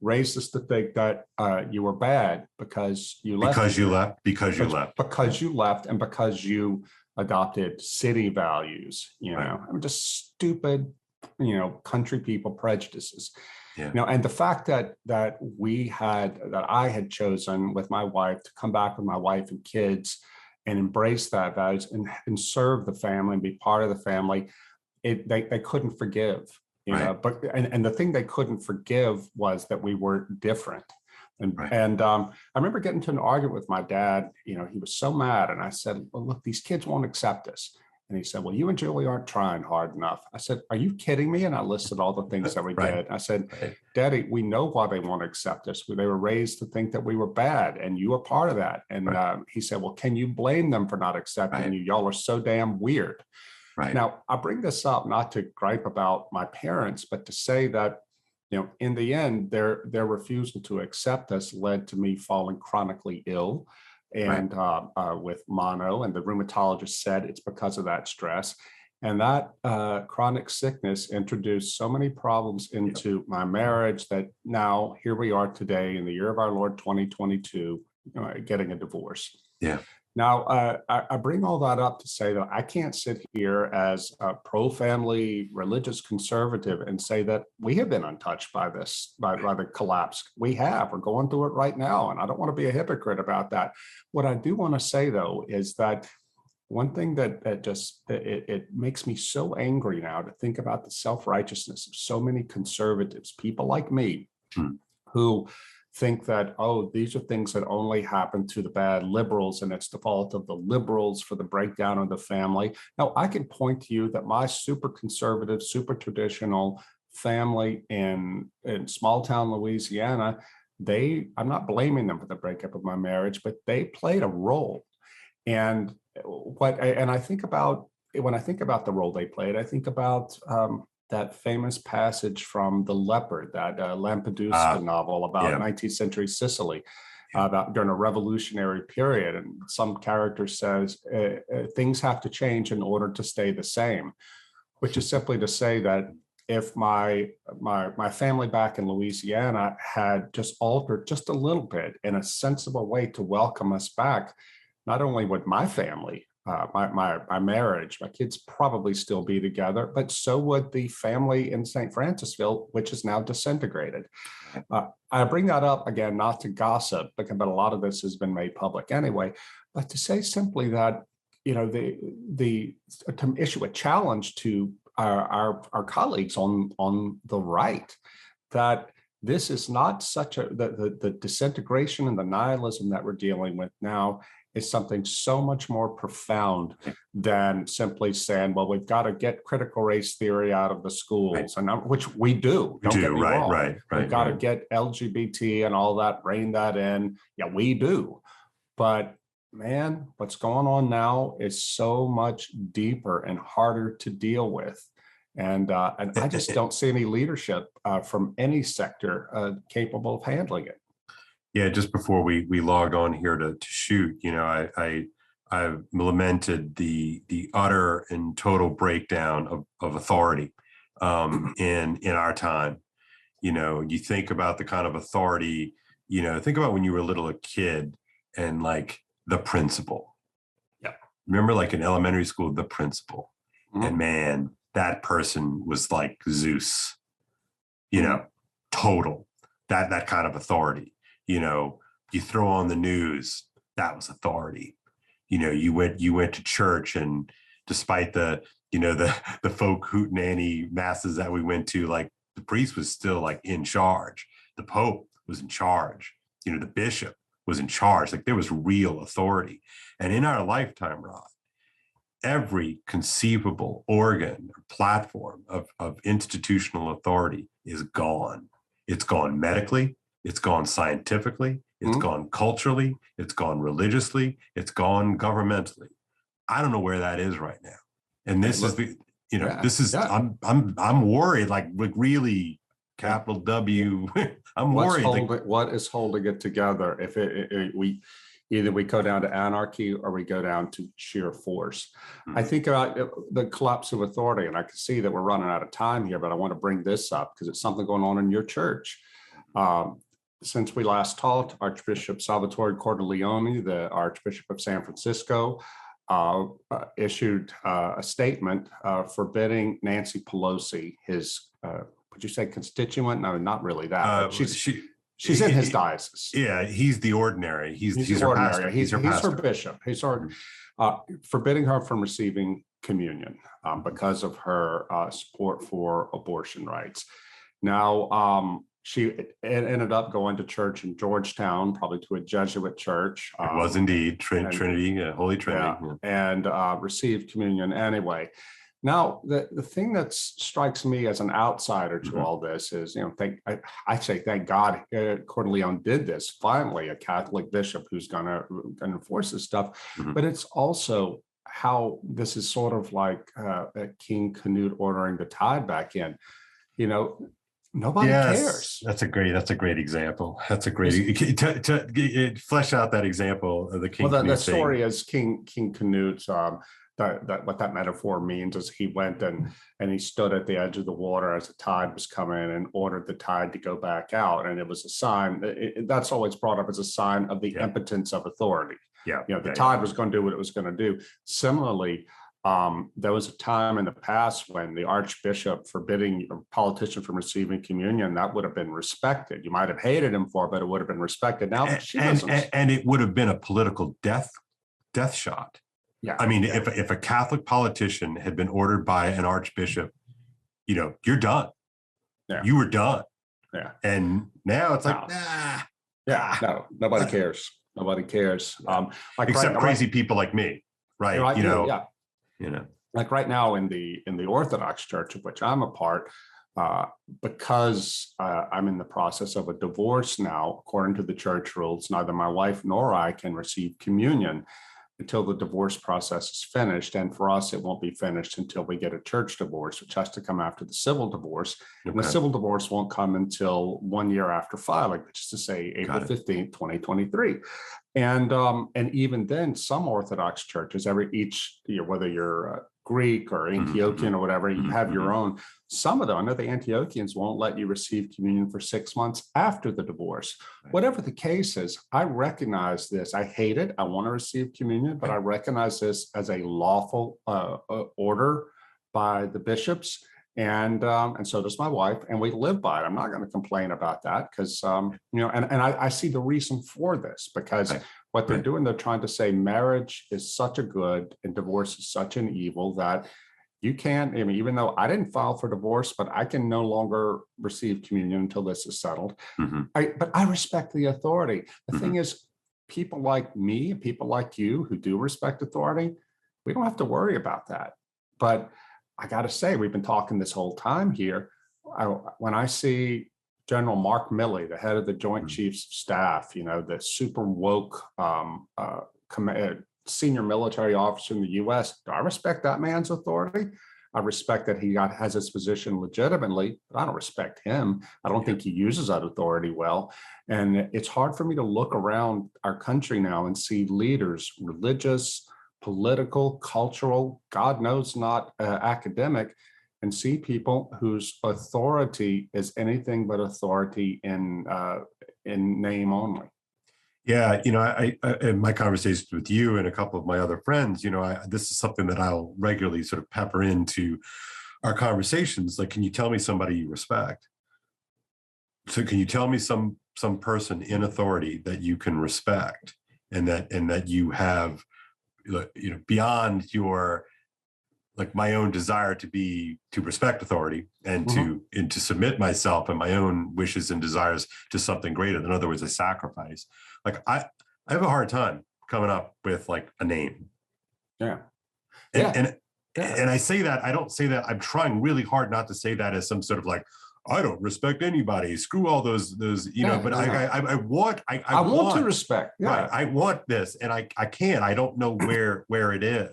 raised us to think that you were bad because you left. Because you left. Because you left, and because you adopted city values. I'm just stupid, country people prejudices. Yeah. And the fact that I had chosen with my wife to come back with my wife and kids and embrace that values and serve the family and be part of the family, they couldn't forgive. But the thing they couldn't forgive was that we were different. And I remember getting into an argument with my dad. He was so mad, and I said, well, look, these kids won't accept us. And he said, well, you and Julie aren't trying hard enough. I said, are you kidding me? And I listed all the things that we did. I said, Daddy, we know why they won't accept us. They were raised to think that we were bad, and you were part of that. And he said, well, can you blame them for not accepting you? Y'all are so damn weird. Now, I bring this up not to gripe about my parents, but to say that, in the end, their refusal to accept us led to me falling chronically ill, Right. and with mono. And the rheumatologist said it's because of that stress. And that chronic sickness introduced so many problems into my marriage that now here we are today in the year of our Lord 2022, getting a divorce. Yeah. Now, I bring all that up to say that I can't sit here as a pro-family religious conservative and say that we have been untouched by this, by the collapse. We have. We're going through it right now, and I don't want to be a hypocrite about that. What I do want to say, though, is that one thing that just it makes me so angry now to think about the self-righteousness of so many conservatives, people like me, who think that, oh, these are things that only happen to the bad liberals, and it's the fault of the liberals for the breakdown of the family. Now, I can point to you that my super conservative, super traditional family in small town Louisiana, I'm not blaming them for the breakup of my marriage, but they played a role. And I think about, when I think about the role they played, I think about that famous passage from The Leopard, that Lampedusa novel about 19th century Sicily, about during a revolutionary period. And some character says things have to change in order to stay the same, which is simply to say that if my family back in Louisiana had just altered just a little bit in a sensible way to welcome us back, not only would my family, my marriage, my kids probably still be together, but so would the family in St. Francisville, which is now disintegrated. I bring that up again, not to gossip, but a lot of this has been made public anyway, but to say simply that, to issue a challenge to our colleagues on the right, that this is not such the disintegration and the nihilism that we're dealing with now is something so much more profound than simply saying, well, we've got to get critical race theory out of the schools, and which we do. Don't get me wrong. Right. We've got to get LGBT and all that, rein that in. Yeah, we do. But man, what's going on now is so much deeper and harder to deal with. And I just don't see any leadership from any sector capable of handling it. Yeah, just before we logged on here to shoot, I lamented the utter and total breakdown of authority in our time. You think about the kind of authority, think about when you were a little kid and like the principal. Yeah. Remember, like in elementary school, the principal. And man, that person was like Zeus, total, that kind of authority. You throw on the news, that was authority. You went to church, and despite the folk hootenanny masses that we went to, like the priest was still like in charge. The Pope was in charge. The bishop was in charge. Like there was real authority. And in our lifetime, Rod, every conceivable organ or platform of institutional authority is gone. It's gone medically. It's gone scientifically, it's gone culturally, it's gone religiously, it's gone governmentally. I don't know where that is right now. And this is I'm worried, like really capital W. I'm worried. What is holding it together? If either we go down to anarchy or we go down to sheer force. I think about the collapse of authority, and I can see that we're running out of time here, but I want to bring this up because it's something going on in your church. Since we last talked, Archbishop Salvatore Cordileone, the Archbishop of San Francisco, issued a statement forbidding Nancy Pelosi, his, would you say constituent? No, not really that. But she's in his diocese. Yeah, he's the ordinary. He's her ordinary. pastor. He's her bishop. He's forbidding her from receiving communion because of her support for abortion rights. Now, she ended up going to church in Georgetown, probably to a Jesuit church. It was indeed Trinity, Holy Trinity. Yeah, and received communion anyway. Now, the thing that strikes me as an outsider to all this is, I say thank God Cordileone did this. Finally, a Catholic bishop who's going to enforce this stuff. But it's also how this is sort of like King Canute ordering the tide back in. Nobody Yes, cares. that's a great example. That's a great It's- flesh out that example of the well, King the Canute thing. story is King Canute. That what that metaphor means is he went and he stood at the edge of the water as the tide was coming and ordered the tide to go back out, and it was a sign. That's always brought up as a sign of the Yeah. impotence of authority. Yeah, You know, the yeah, tide was going to do what it was going to do. Similarly, there was a time in the past when the archbishop forbidding a politician from receiving communion, that would have been respected. You might have hated him for it, but it would have been respected. Now she doesn't. and it would have been a political death shot. Yeah. I mean, Yeah. if a Catholic politician had been ordered by an archbishop, you know, you're done. Yeah. You were done. Yeah. And now it's like, No. nah. Yeah. No, nobody cares. Nobody cares. Like Except right, crazy people like me, right? right, You know, yeah. you know. Like right now in the Orthodox Church of which I'm a part, because I'm in the process of a divorce now, according to the church rules, neither my wife nor I can receive communion until the divorce process is finished. And for us, it won't be finished until we get a church divorce, which has to come after the civil divorce. And the civil divorce won't come until 1 year after filing, which is to say April 15th, 2023. And even then, some Orthodox churches, each year, whether you're Greek or Antiochian or whatever, you have your own. Some of them, I know the Antiochians won't let you receive communion for 6 months after the divorce. Whatever the case is, I recognize this. I hate it. I want to receive communion, but I recognize this as a lawful order by the bishops. And so does my wife, and we live by it. I'm not going to complain about that because, you know, and I see the reason for this because what they're doing, they're trying to say marriage is such a good and divorce is such an evil that you can't, I mean, even though I didn't file for divorce, but I can no longer receive communion until this is settled. But I respect the authority. The thing is, people like me, people like you who do respect authority, we don't have to worry about that. But I got to say, we've been talking this whole time here. When I see General Mark Milley, the head of the Joint Chiefs of Staff, you know, the super woke senior military officer in the U.S., do I respect that man's authority? I respect that he has his position legitimately, but I don't respect him. I don't think he uses that authority well. And it's hard for me to look around our country now and see leaders, religious, political, cultural, God knows not academic, and see people whose authority is anything but authority in name only. Yeah, you know, I in my conversations with you and a couple of my other friends, you know, this is something that I'll regularly sort of pepper into our conversations. Like, can you tell me somebody you respect? So, can you tell me some person in authority that you can respect, and that you have, you know, beyond your, like, my own desire to respect authority and to submit myself and my own wishes and desires to something greater. In other words, a sacrifice. Like, I have a hard time coming up with like a name. Yeah. And I say that, I don't say that, I'm trying really hard not to say that as some sort of like, I don't respect anybody, screw all those, you know, but I want to respect. Right. I want this, and I can't, I don't know where it is.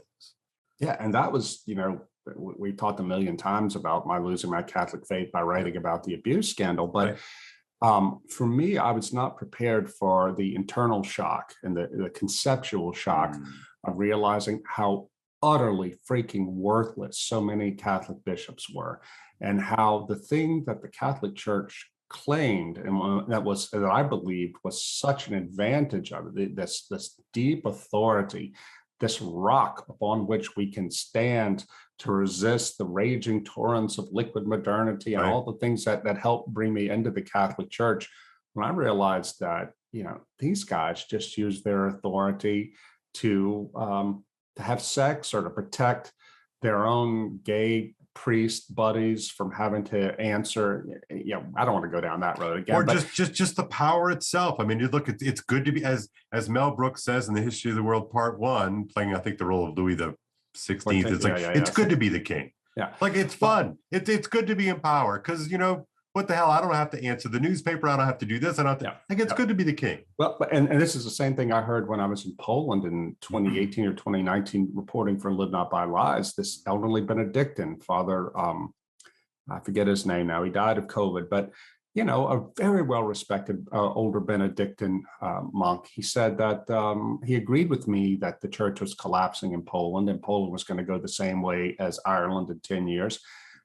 Yeah. And that was, you know, we talked a million times about my losing my Catholic faith by writing about the abuse scandal. But for me, I was not prepared for the internal shock and the conceptual shock of realizing how utterly freaking worthless so many Catholic bishops were, and how the thing that the Catholic Church claimed and that I believed was such an advantage of it, this deep authority, this rock upon which we can stand to resist the raging torrents of liquid modernity and all the things that helped bring me into the Catholic Church. When I realized that, you know, these guys just use their authority to have sex or to protect their own gay priest buddies from having to answer. You know, I don't want to go down that road again. Or just the power itself. I mean, you look at, it's good to be, as Mel Brooks says in The History of the World Part 1, playing, I think, the role of Louis the 16th. It's like, it's good to be the king. Yeah. Like, it's fun. It's good to be in power because, you know, what the hell? I don't have to answer the newspaper. I don't have to do this. I don't have to, like, it's good to be the king. Well, and this is the same thing I heard when I was in Poland in 2018 or 2019, reporting for Live Not by Lies. This elderly Benedictine, Father, I forget his name now. He died of COVID, but a very well-respected older Benedictine monk. He said that he agreed with me that the church was collapsing in Poland, and Poland was going to go the same way as Ireland in 10 years.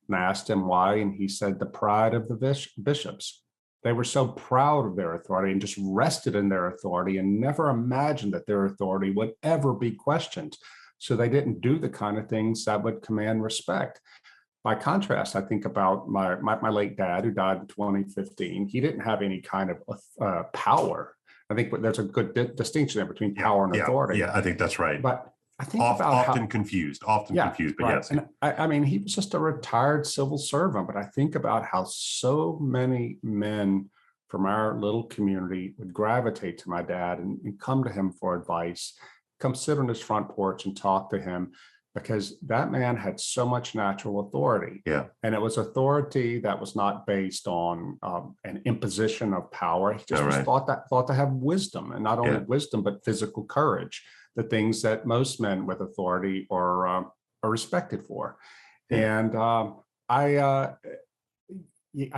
And I asked him why, and he said the pride of the bishops. They were so proud of their authority and just rested in their authority and never imagined that their authority would ever be questioned. So they didn't do the kind of things that would command respect. By contrast, I think about my late dad, who died in 2015. He didn't have any kind of power. I think there's a good distinction there between power and authority. Yeah, I think that's right. But I think often confused, but right. Yes. And I mean, he was just a retired civil servant, but I think about how so many men from our little community would gravitate to my dad and come to him for advice, come sit on his front porch and talk to him, because that man had so much natural authority. Yeah. And it was authority that was not based on an imposition of power. He just was thought to have wisdom, and not only wisdom, but physical courage, the things that most men with authority are respected for. Yeah. And I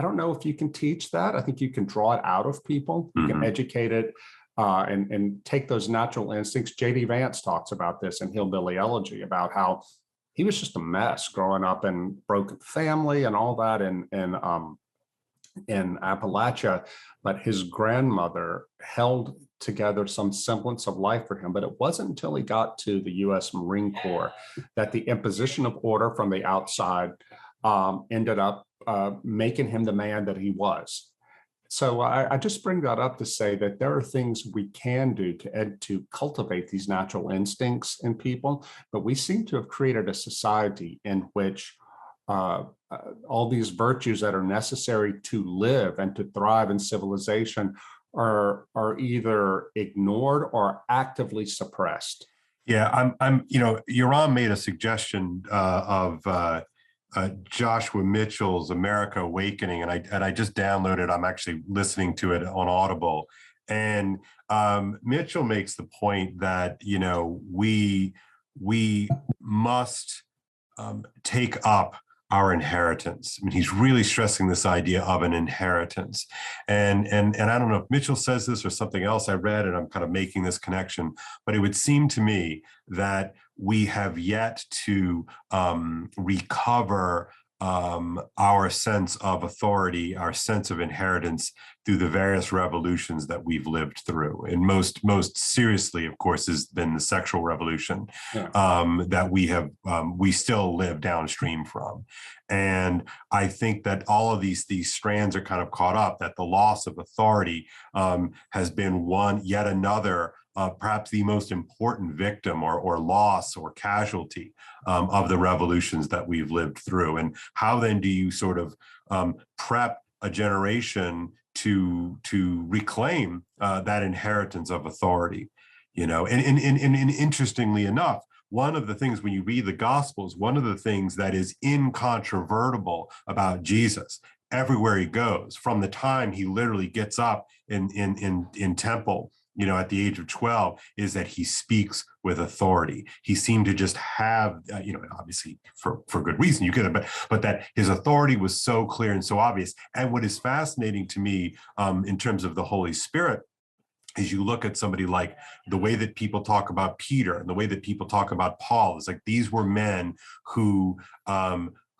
don't know if you can teach that. I think you can draw it out of people. You can educate it. And take those natural instincts. J.D. Vance talks about this in Hillbilly Elegy, about how he was just a mess growing up in broken family and all that in Appalachia, but his grandmother held together some semblance of life for him. But it wasn't until he got to the U.S. Marine Corps that the imposition of order from the outside ended up making him the man that he was. So I just bring that up to say that there are things we can do to cultivate these natural instincts in people, but we seem to have created a society in which all these virtues that are necessary to live and to thrive in civilization are either ignored or actively suppressed. Yeah, Yoram made a suggestion of Joshua Mitchell's America Awakening, and I just downloaded. I'm actually listening to it on Audible, and Mitchell makes the point that we must take up our inheritance. I mean, he's really stressing this idea of an inheritance, and I don't know if Mitchell says this or something else I read, and I'm kind of making this connection, but it would seem to me that we have yet to recover our sense of authority, our sense of inheritance through the various revolutions that we've lived through. And most seriously, of course, has been the sexual revolution that we still live downstream from. And I think that all of these strands are kind of caught up, that the loss of authority has been yet another perhaps the most important victim or loss or casualty of the revolutions that we've lived through. And how then do you sort of prep a generation to reclaim that inheritance of authority? And interestingly enough, one of the things when you read the Gospels, one of the things that is incontrovertible about Jesus everywhere he goes, from the time he literally gets up in temple, at the age of 12, is that he speaks with authority. He seemed to just have, obviously for good reason, you could have, but that his authority was so clear and so obvious. And what is fascinating to me in terms of the Holy Spirit is you look at somebody like the way that people talk about Peter and the way that people talk about Paul. It's like these were men who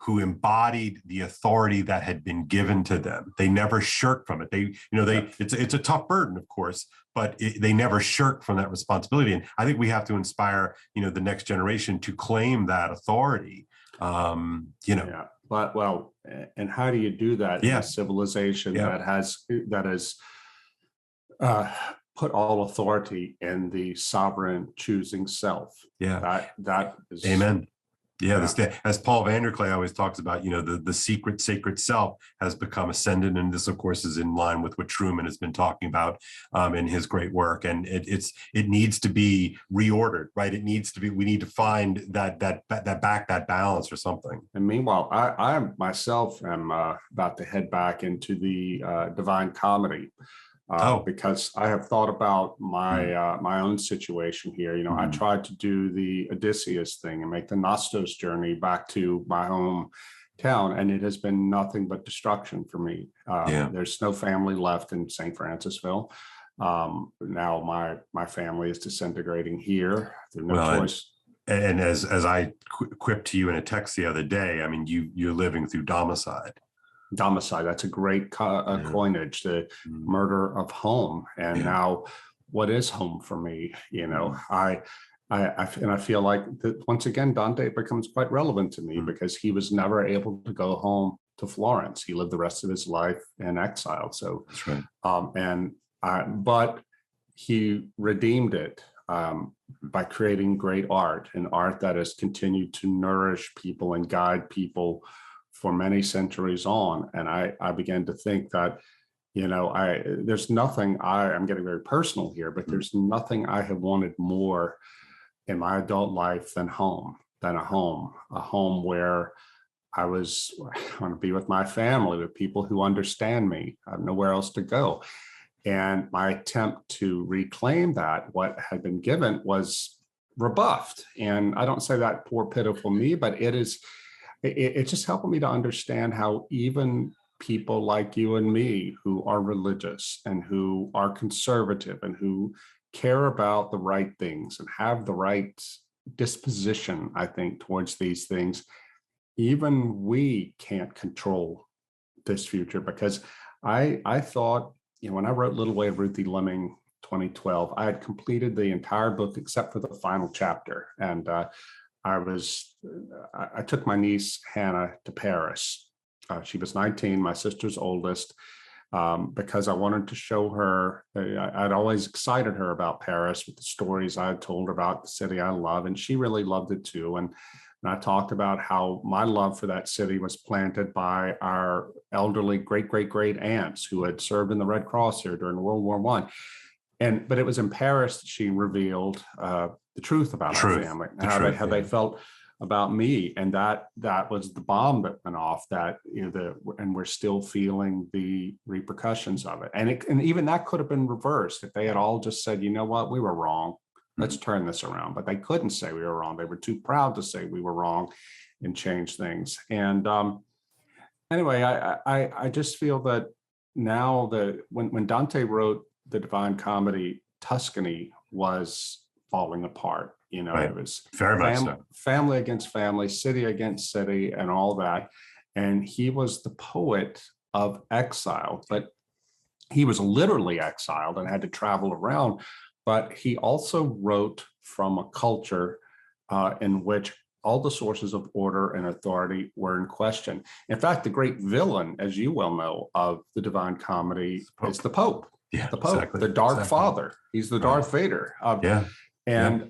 embodied the authority that had been given to them. They never shirked from it. It's a tough burden, of course, but they never shirked from that responsibility. And I think we have to inspire, the next generation to claim that authority. Yeah. But and how do you do that in a civilization that has put all authority in the sovereign choosing self? Yeah, that is amen. Yeah, as Paul Vanderklay always talks about, the secret sacred self has become ascendant, and this, of course, is in line with what Truman has been talking about in his great work. And it needs to be reordered, right? We need to find that balance or something. And meanwhile, I myself am about to head back into the Divine Comedy. Because I have thought about my own situation here. I tried to do the Odysseus thing and make the Nostos journey back to my home town, and it has been nothing but destruction for me. Yeah. There's no family left in St. Francisville. Now my family is disintegrating here. There's no Well, choice. and as I quipped to you in a text the other day, I mean, you're living through domicide. Domicide, that's a great Yeah. coinage, the Mm. murder of home. And Yeah. now, what is home for me? Mm. I feel like that once again, Dante becomes quite relevant to me Mm. because he was never able to go home to Florence. He lived the rest of his life in exile. So, That's right. but he redeemed it by creating great art, and art that has continued to nourish people and guide people for many centuries on. And I began to think that, there's nothing I'm getting very personal here, but there's nothing I have wanted more in my adult life than a home where I want to be with my family, with people who understand me. I have nowhere else to go. And my attempt to reclaim that, what had been given, was rebuffed. And I don't say that poor, pitiful me, but it's just helping me to understand how even people like you and me who are religious and who are conservative and who care about the right things and have the right disposition, I think, towards these things, even we can't control this future. Because I thought, when I wrote Little Way of Ruthie Lemming 2012, I had completed the entire book except for the final chapter. And I took my niece Hannah to Paris. She was 19, my sister's oldest, because I wanted to show her. I'd always excited her about Paris with the stories I had told her about the city I love, and she really loved it too. And I talked about how my love for that city was planted by our elderly great aunts who had served in the Red Cross here during World War I. But it was in Paris that she revealed the truth about our family and how they felt about me. And that was the bomb that went off, that, and we're still feeling the repercussions of it. And even that could have been reversed if they had all just said, you know what, we were wrong. Let's turn this around. But they couldn't say we were wrong. They were too proud to say we were wrong and change things. And anyway, I just feel that now that when Dante wrote the Divine Comedy, Tuscany was falling apart. Right. It was very much so. Family against family, city against city, and all that. And he was the poet of exile, but he was literally exiled and had to travel around. But he also wrote from a culture in which all the sources of order and authority were in question. In fact, the great villain, as you well know, of the Divine Comedy is the Pope. Yeah, the Pope, exactly, the Dark Father. He's the Darth Vader. And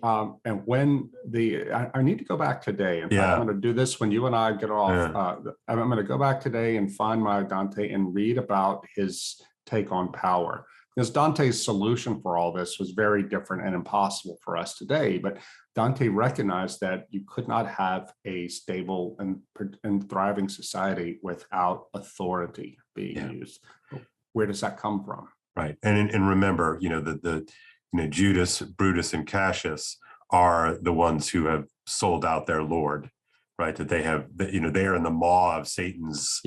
when I need to go back today. In fact, I'm going to do this when you and I get off. I'm going to go back today and find my Dante and read about his take on power. Because Dante's solution for all this was very different and impossible for us today. But Dante recognized that you could not have a stable and thriving society without authority being used. Where does that come from? Right. And remember, Judas, Brutus, and Cassius are the ones who have sold out their Lord, right? That they have, they are in the maw of Satan's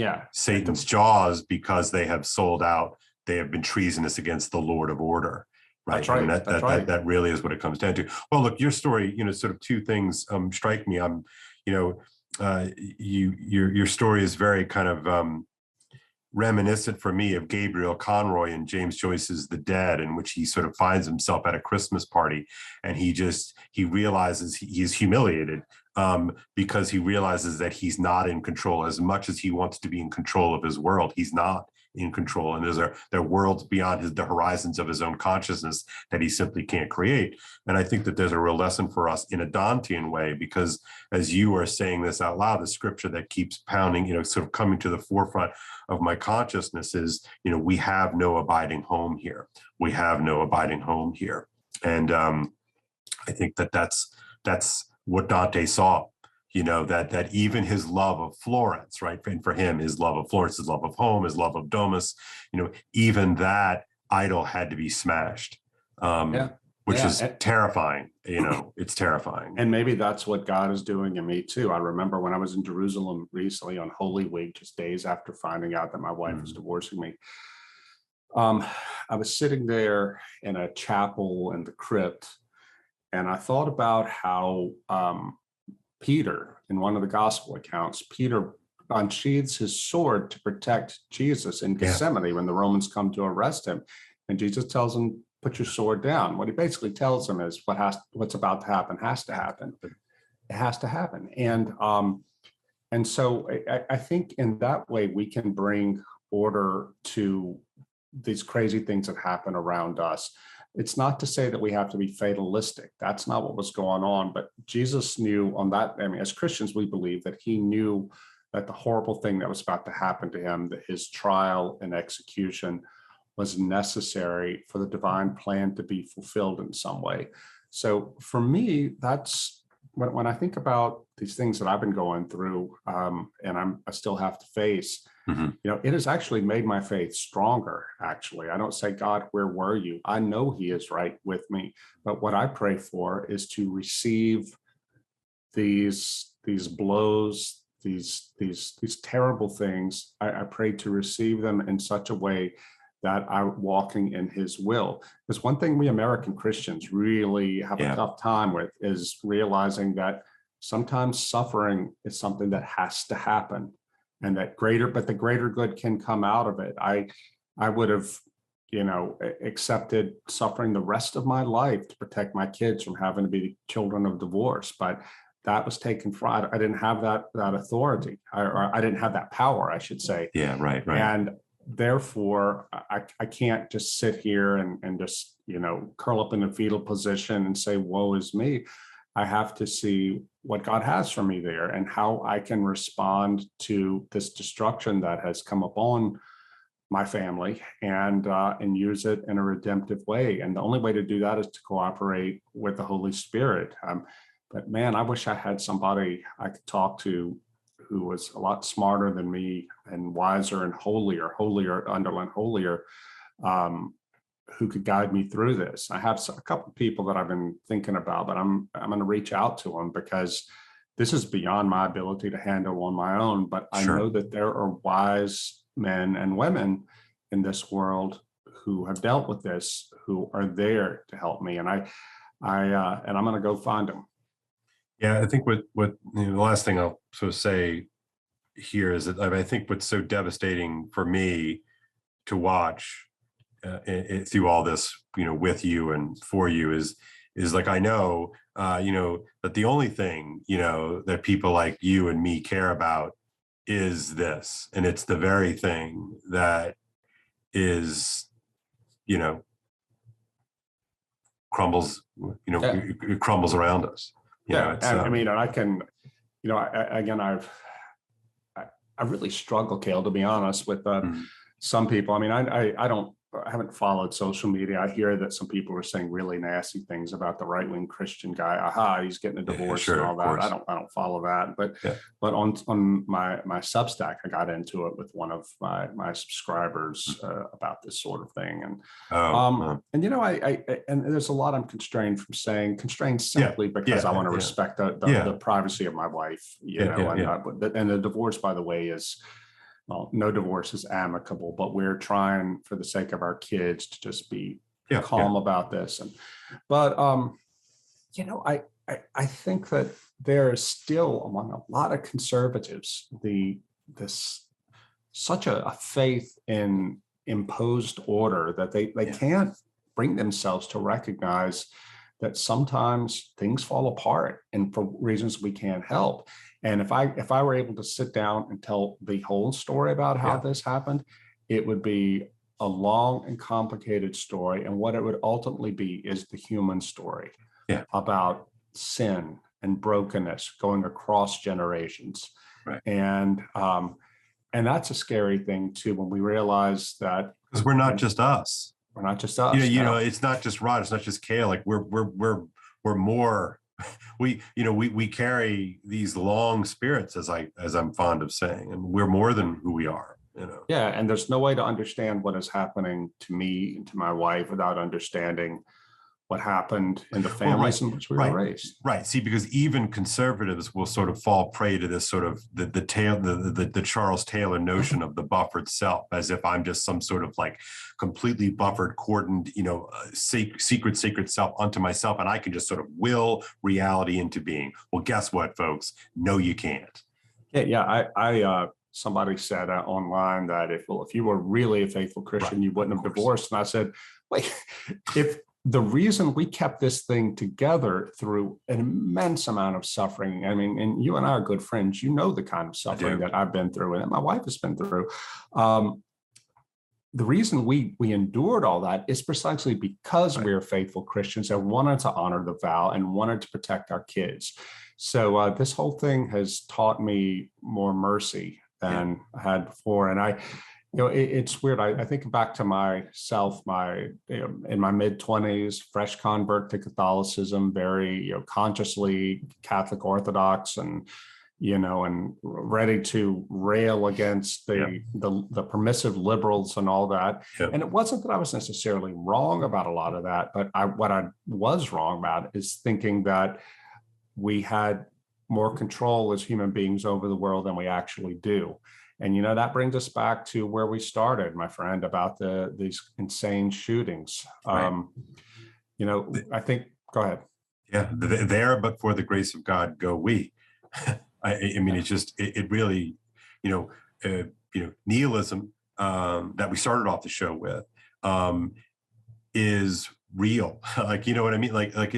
jaws because they have sold out. They have been treasonous against the Lord of order, right? That's right. That really is what it comes down to. Well, look, your story, sort of two things strike me. Your story is very kind of reminiscent for me of Gabriel Conroy in James Joyce's The Dead, in which he sort of finds himself at a Christmas party and he realizes he's humiliated because he realizes that he's not in control. As much as he wants to be in control of his world, he's not in control. And there are worlds beyond the horizons of his own consciousness that he simply can't create. And I think that there's a real lesson for us in a Dantean way, because as you are saying this out loud, the scripture that keeps pounding, sort of coming to the forefront of my consciousness is, we have no abiding home here. We have no abiding home here. And I think that's what Dante saw. That even his love of Florence, right? And for him, his love of Florence, his love of home, his love of Domus, even that idol had to be smashed. which Yeah, is terrifying. It's terrifying. and maybe that's what God is doing in me too. I remember when I was in Jerusalem recently on Holy Week, just days after finding out that my wife was divorcing me. I was sitting there in a chapel in the crypt, and I thought about how Peter, in one of the gospel accounts, Peter unsheathes his sword to protect Jesus in Gethsemane when the Romans come to arrest him. And Jesus tells him, put your sword down. What he basically tells him is what's about to happen has to happen. It has to happen. And so I think in that way, we can bring order to these crazy things that happen around us. It's not to say that we have to be fatalistic. That's not what was going on. But Jesus knew on that. I mean, as Christians, we believe that he knew that the horrible thing that was about to happen to him, that his trial and execution was necessary for the divine plan to be fulfilled in some way. So for me, that's when I think about these things that I've been going through, and I still have to face, it has actually made my faith stronger. Actually, I don't say, God, where were you? I know he is right with me. But what I pray for is to receive these blows, these terrible things. I pray to receive them in such a way that I'm walking in his will. Because one thing we American Christians really have a tough time with is realizing that sometimes suffering is something that has to happen, and that the greater good can come out of it. I would have, accepted suffering the rest of my life to protect my kids from having to be children of divorce, but that was taken from, I didn't have that authority, or I didn't have that power, I should say. Yeah, right. And therefore, I can't just sit here and just, curl up in a fetal position and say, woe is me. I have to see what God has for me there and how I can respond to this destruction that has come upon my family, and use it in a redemptive way. And the only way to do that is to cooperate with the Holy Spirit. But man, I wish I had somebody I could talk to who was a lot smarter than me and wiser and holier, underline holier, who could guide me through this. I have a couple of people that I've been thinking about, but I'm going to reach out to them because this is beyond my ability to handle on my own. But I know that there are wise men and women in this world who have dealt with this, who are there to help me. And I'm going to go find them. Yeah, I think what the last thing I'll sort of say here is that I think what's so devastating for me to watch through all this, with you and for you is like, I know, that the only thing, that people like you and me care about is this, and it's the very thing that is, crumbles, it crumbles around us. I mean, I can, I really struggle, Cale, to be honest, with some people. I mean, I haven't followed social media. I hear that some people are saying really nasty things about the right-wing Christian guy. Aha, he's getting a divorce and all that. I don't follow that. But on my Substack, I got into it with one of my subscribers about this sort of thing. And and there's a lot I'm constrained simply because I want to respect the privacy of my wife. And the divorce, by the way, is. Well, no divorce is amicable, but we're trying for the sake of our kids to just be calm about this. But I think that there is still among a lot of conservatives such a faith in imposed order that they can't bring themselves to recognize that sometimes things fall apart and for reasons we can't help. And if I were able to sit down and tell the whole story about how this happened, it would be a long and complicated story. And what it would ultimately be is the human story about sin and brokenness going across generations. Right. And that's a scary thing too, when we realize that because we're not just us. We're not just us. It's not just Rod. It's not just Cale. Like we're more. We carry these long spirits, as I'm fond of saying, and we're more than who we are. Yeah, and there's no way to understand what is happening to me and to my wife without understanding what happened in the Well, families in which we were raised. Right. See, because even conservatives will sort of fall prey to this sort of the Charles Taylor notion of the buffered self, as if I'm just some sort of like completely buffered, cordoned, secret self unto myself, and I can just sort of will reality into being. Well, guess what, folks? No, you can't. Yeah. I somebody said online that if you were really a faithful Christian, you wouldn't have divorced. And I said, wait, if the reason we kept this thing together through an immense amount of suffering, I mean, and you and I are good friends, you know the kind of suffering that I've been through and that my wife has been through. The reason we endured all that is precisely because we're faithful Christians and wanted to honor the vow and wanted to protect our kids. So this whole thing has taught me more mercy than I had before. And it's weird. I think back to myself, in my mid-20s, fresh convert to Catholicism, very consciously Catholic Orthodox, and and ready to rail against the permissive liberals and all that. And it wasn't that I was necessarily wrong about a lot of that, but what I was wrong about is thinking that we had more control as human beings over the world than we actually do. And, that brings us back to where we started, my friend, about these insane shootings. I think, go ahead. Yeah, there, but for the grace of God, go we. I mean, it's just, it really, nihilism that we started off the show with is real. Like, you know what I mean? Like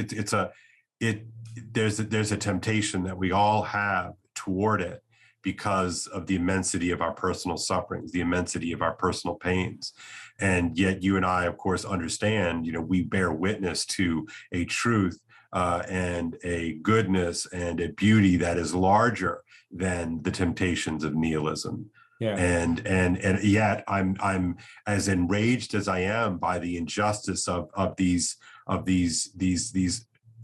there's a temptation that we all have toward it, because of the immensity of our personal sufferings, the immensity of our personal pains. And yet you and I, of course, understand, we bear witness to a truth and a goodness and a beauty that is larger than the temptations of nihilism. Yeah. And yet I'm as enraged as I am by the injustice of these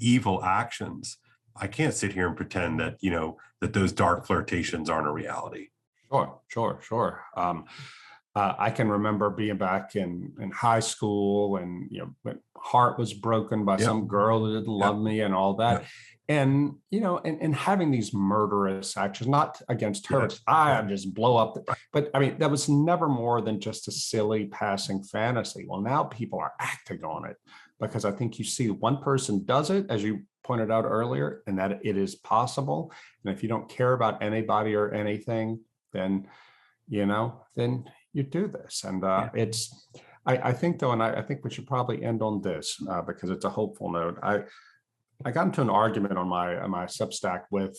evil actions. I can't sit here and pretend that, that those dark flirtations aren't a reality. Sure. I can remember being back in high school, and, my heart was broken by some girl that didn't love me and all that. And, and having these murderous actions, not against her, I just blow up. But I mean, that was never more than just a silly passing fantasy. Well, now people are acting on it, because I think you see one person does it, as you pointed out earlier, and that it is possible. And if you don't care about anybody or anything, then you do this. And I think though, and I think we should probably end on this because it's a hopeful note. I got into an argument on my Substack with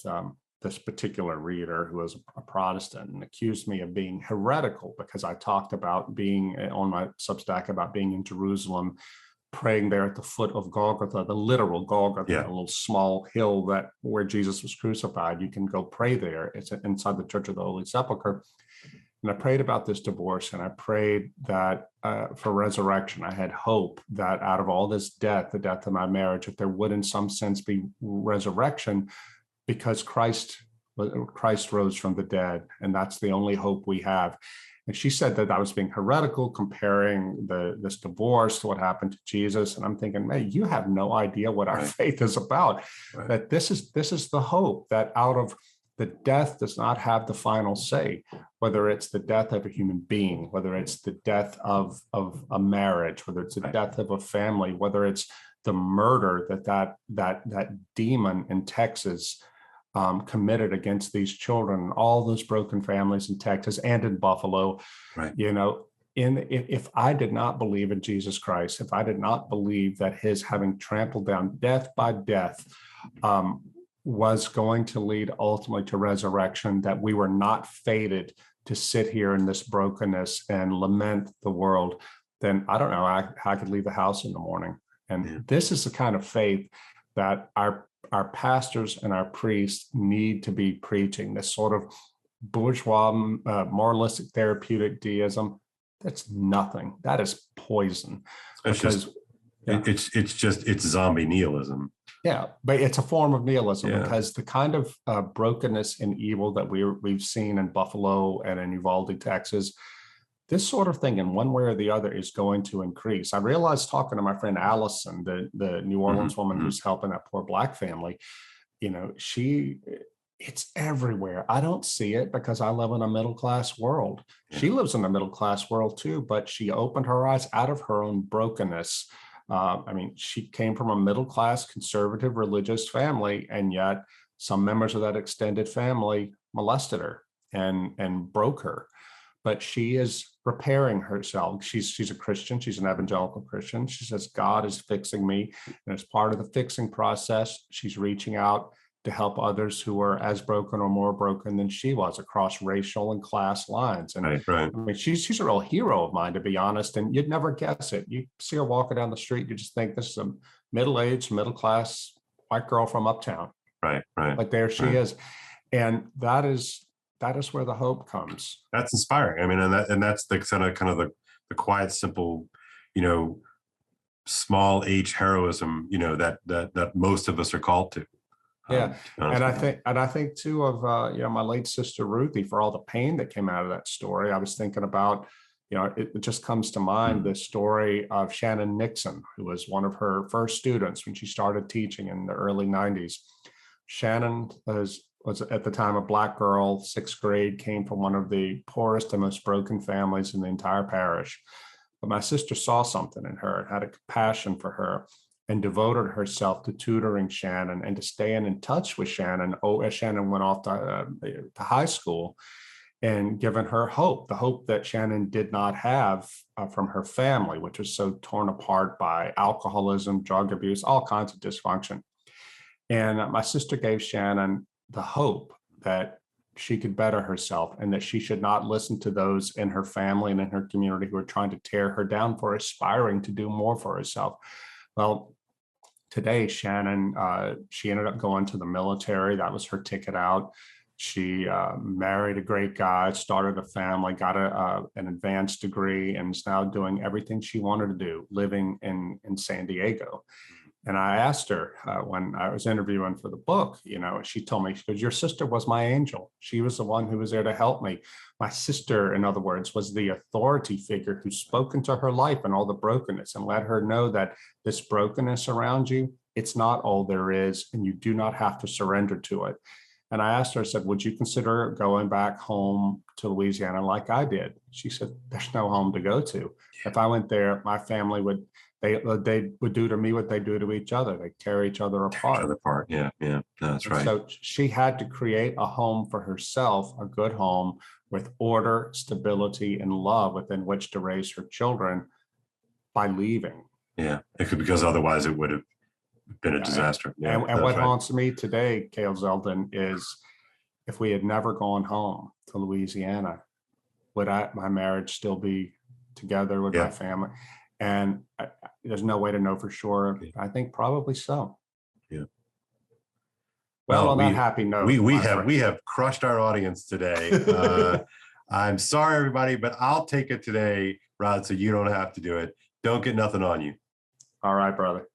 this particular reader who was a Protestant, and accused me of being heretical because I talked about being on my Substack about being in Jerusalem, praying there at the foot of Golgotha, the literal Golgotha, a little small hill where Jesus was crucified. You can go pray there. It's inside the Church of the Holy Sepulchre. And I prayed about this divorce, and I prayed that for resurrection. I had hope that out of all this death, the death of my marriage, if there would in some sense be resurrection, because Christ rose from the dead, and that's the only hope we have. And she said that I was being heretical, comparing this divorce to what happened to Jesus. And I'm thinking, man, you have no idea what our faith is about. That this is the hope that out of the death does not have the final say, whether it's the death of a human being, whether it's the death of a marriage, whether it's the death of a family, whether it's the murder that demon in Texas committed against these children, all those broken families in Texas and in Buffalo. If I did not believe in Jesus Christ, if I did not believe that his having trampled down death by death was going to lead ultimately to resurrection, that we were not fated to sit here in this brokenness and lament the world, then I don't know how I could leave the house in the morning. And this is the kind of faith that our pastors and our priests need to be preaching, this sort of bourgeois, moralistic, therapeutic deism. That's nothing. That is poison. It's zombie nihilism. Yeah, but it's a form of nihilism because the kind of brokenness and evil that we've seen in Buffalo and in Uvalde, Texas, this sort of thing in one way or the other is going to increase. I realized talking to my friend Allison, the New Orleans woman who's helping that poor Black family, it's everywhere. I don't see it because I live in a middle class world. She lives in a middle class world too, but she opened her eyes out of her own brokenness. She came from a middle class, conservative, religious family, and yet some members of that extended family molested her and broke her. But she is repairing herself. She's a Christian. She's an evangelical Christian. She says, God is fixing me. And as part of the fixing process, she's reaching out to help others who are as broken or more broken than she was across racial and class lines. And right. She's a real hero of mine, to be honest. And you'd never guess it. You see her walking down the street, you just think this is a middle-aged, middle-class white girl from uptown. Right. Like there she is. And that is where the hope comes. That's inspiring. I mean, and that's the kind of the quiet, simple, small H heroism, that most of us are called to. Yeah. And I think too of, my late sister, Ruthie, for all the pain that came out of that story. I was thinking about, it just comes to mind the story of Shannon Nixon, who was one of her first students when she started teaching in the early 90s. Shannon was at the time a Black girl, 6th grade, came from one of the poorest and most broken families in the entire parish. But my sister saw something in her, had a compassion for her, and devoted herself to tutoring Shannon and to staying in touch with Shannon as Shannon went off to high school, and given her hope, the hope that Shannon did not have from her family, which was so torn apart by alcoholism, drug abuse, all kinds of dysfunction. And my sister gave Shannon the hope that she could better herself and that she should not listen to those in her family and in her community who are trying to tear her down for aspiring to do more for herself. Well, today, Shannon, she ended up going to the military. That was her ticket out. She married a great guy, started a family, got an advanced degree, and is now doing everything she wanted to do, living in San Diego. And I asked her when I was interviewing for the book, she told me, she goes, your sister was my angel. She was the one who was there to help me. My sister, in other words, was the authority figure who spoke into her life and all the brokenness and let her know that this brokenness around you, it's not all there is, and you do not have to surrender to it. And I asked her, I said, would you consider going back home to Louisiana like I did? She said, there's no home to go to. If I went there, my family would, they would do to me what they do to each other. They tear each other apart. Yeah. No, that's right. So she had to create a home for herself, a good home with order, stability, and love within which to raise her children by leaving. Yeah, because otherwise it would have been a disaster. Yeah, and what haunts me today, Cale Zeldin, is if we had never gone home to Louisiana, would my marriage still be together with my family? And there's no way to know for sure. I think probably so. Yeah. Well, on that happy note, we have crushed our audience today. I'm sorry, everybody, but I'll take it today, Rod, so you don't have to do it. Don't get nothing on you. All right, brother.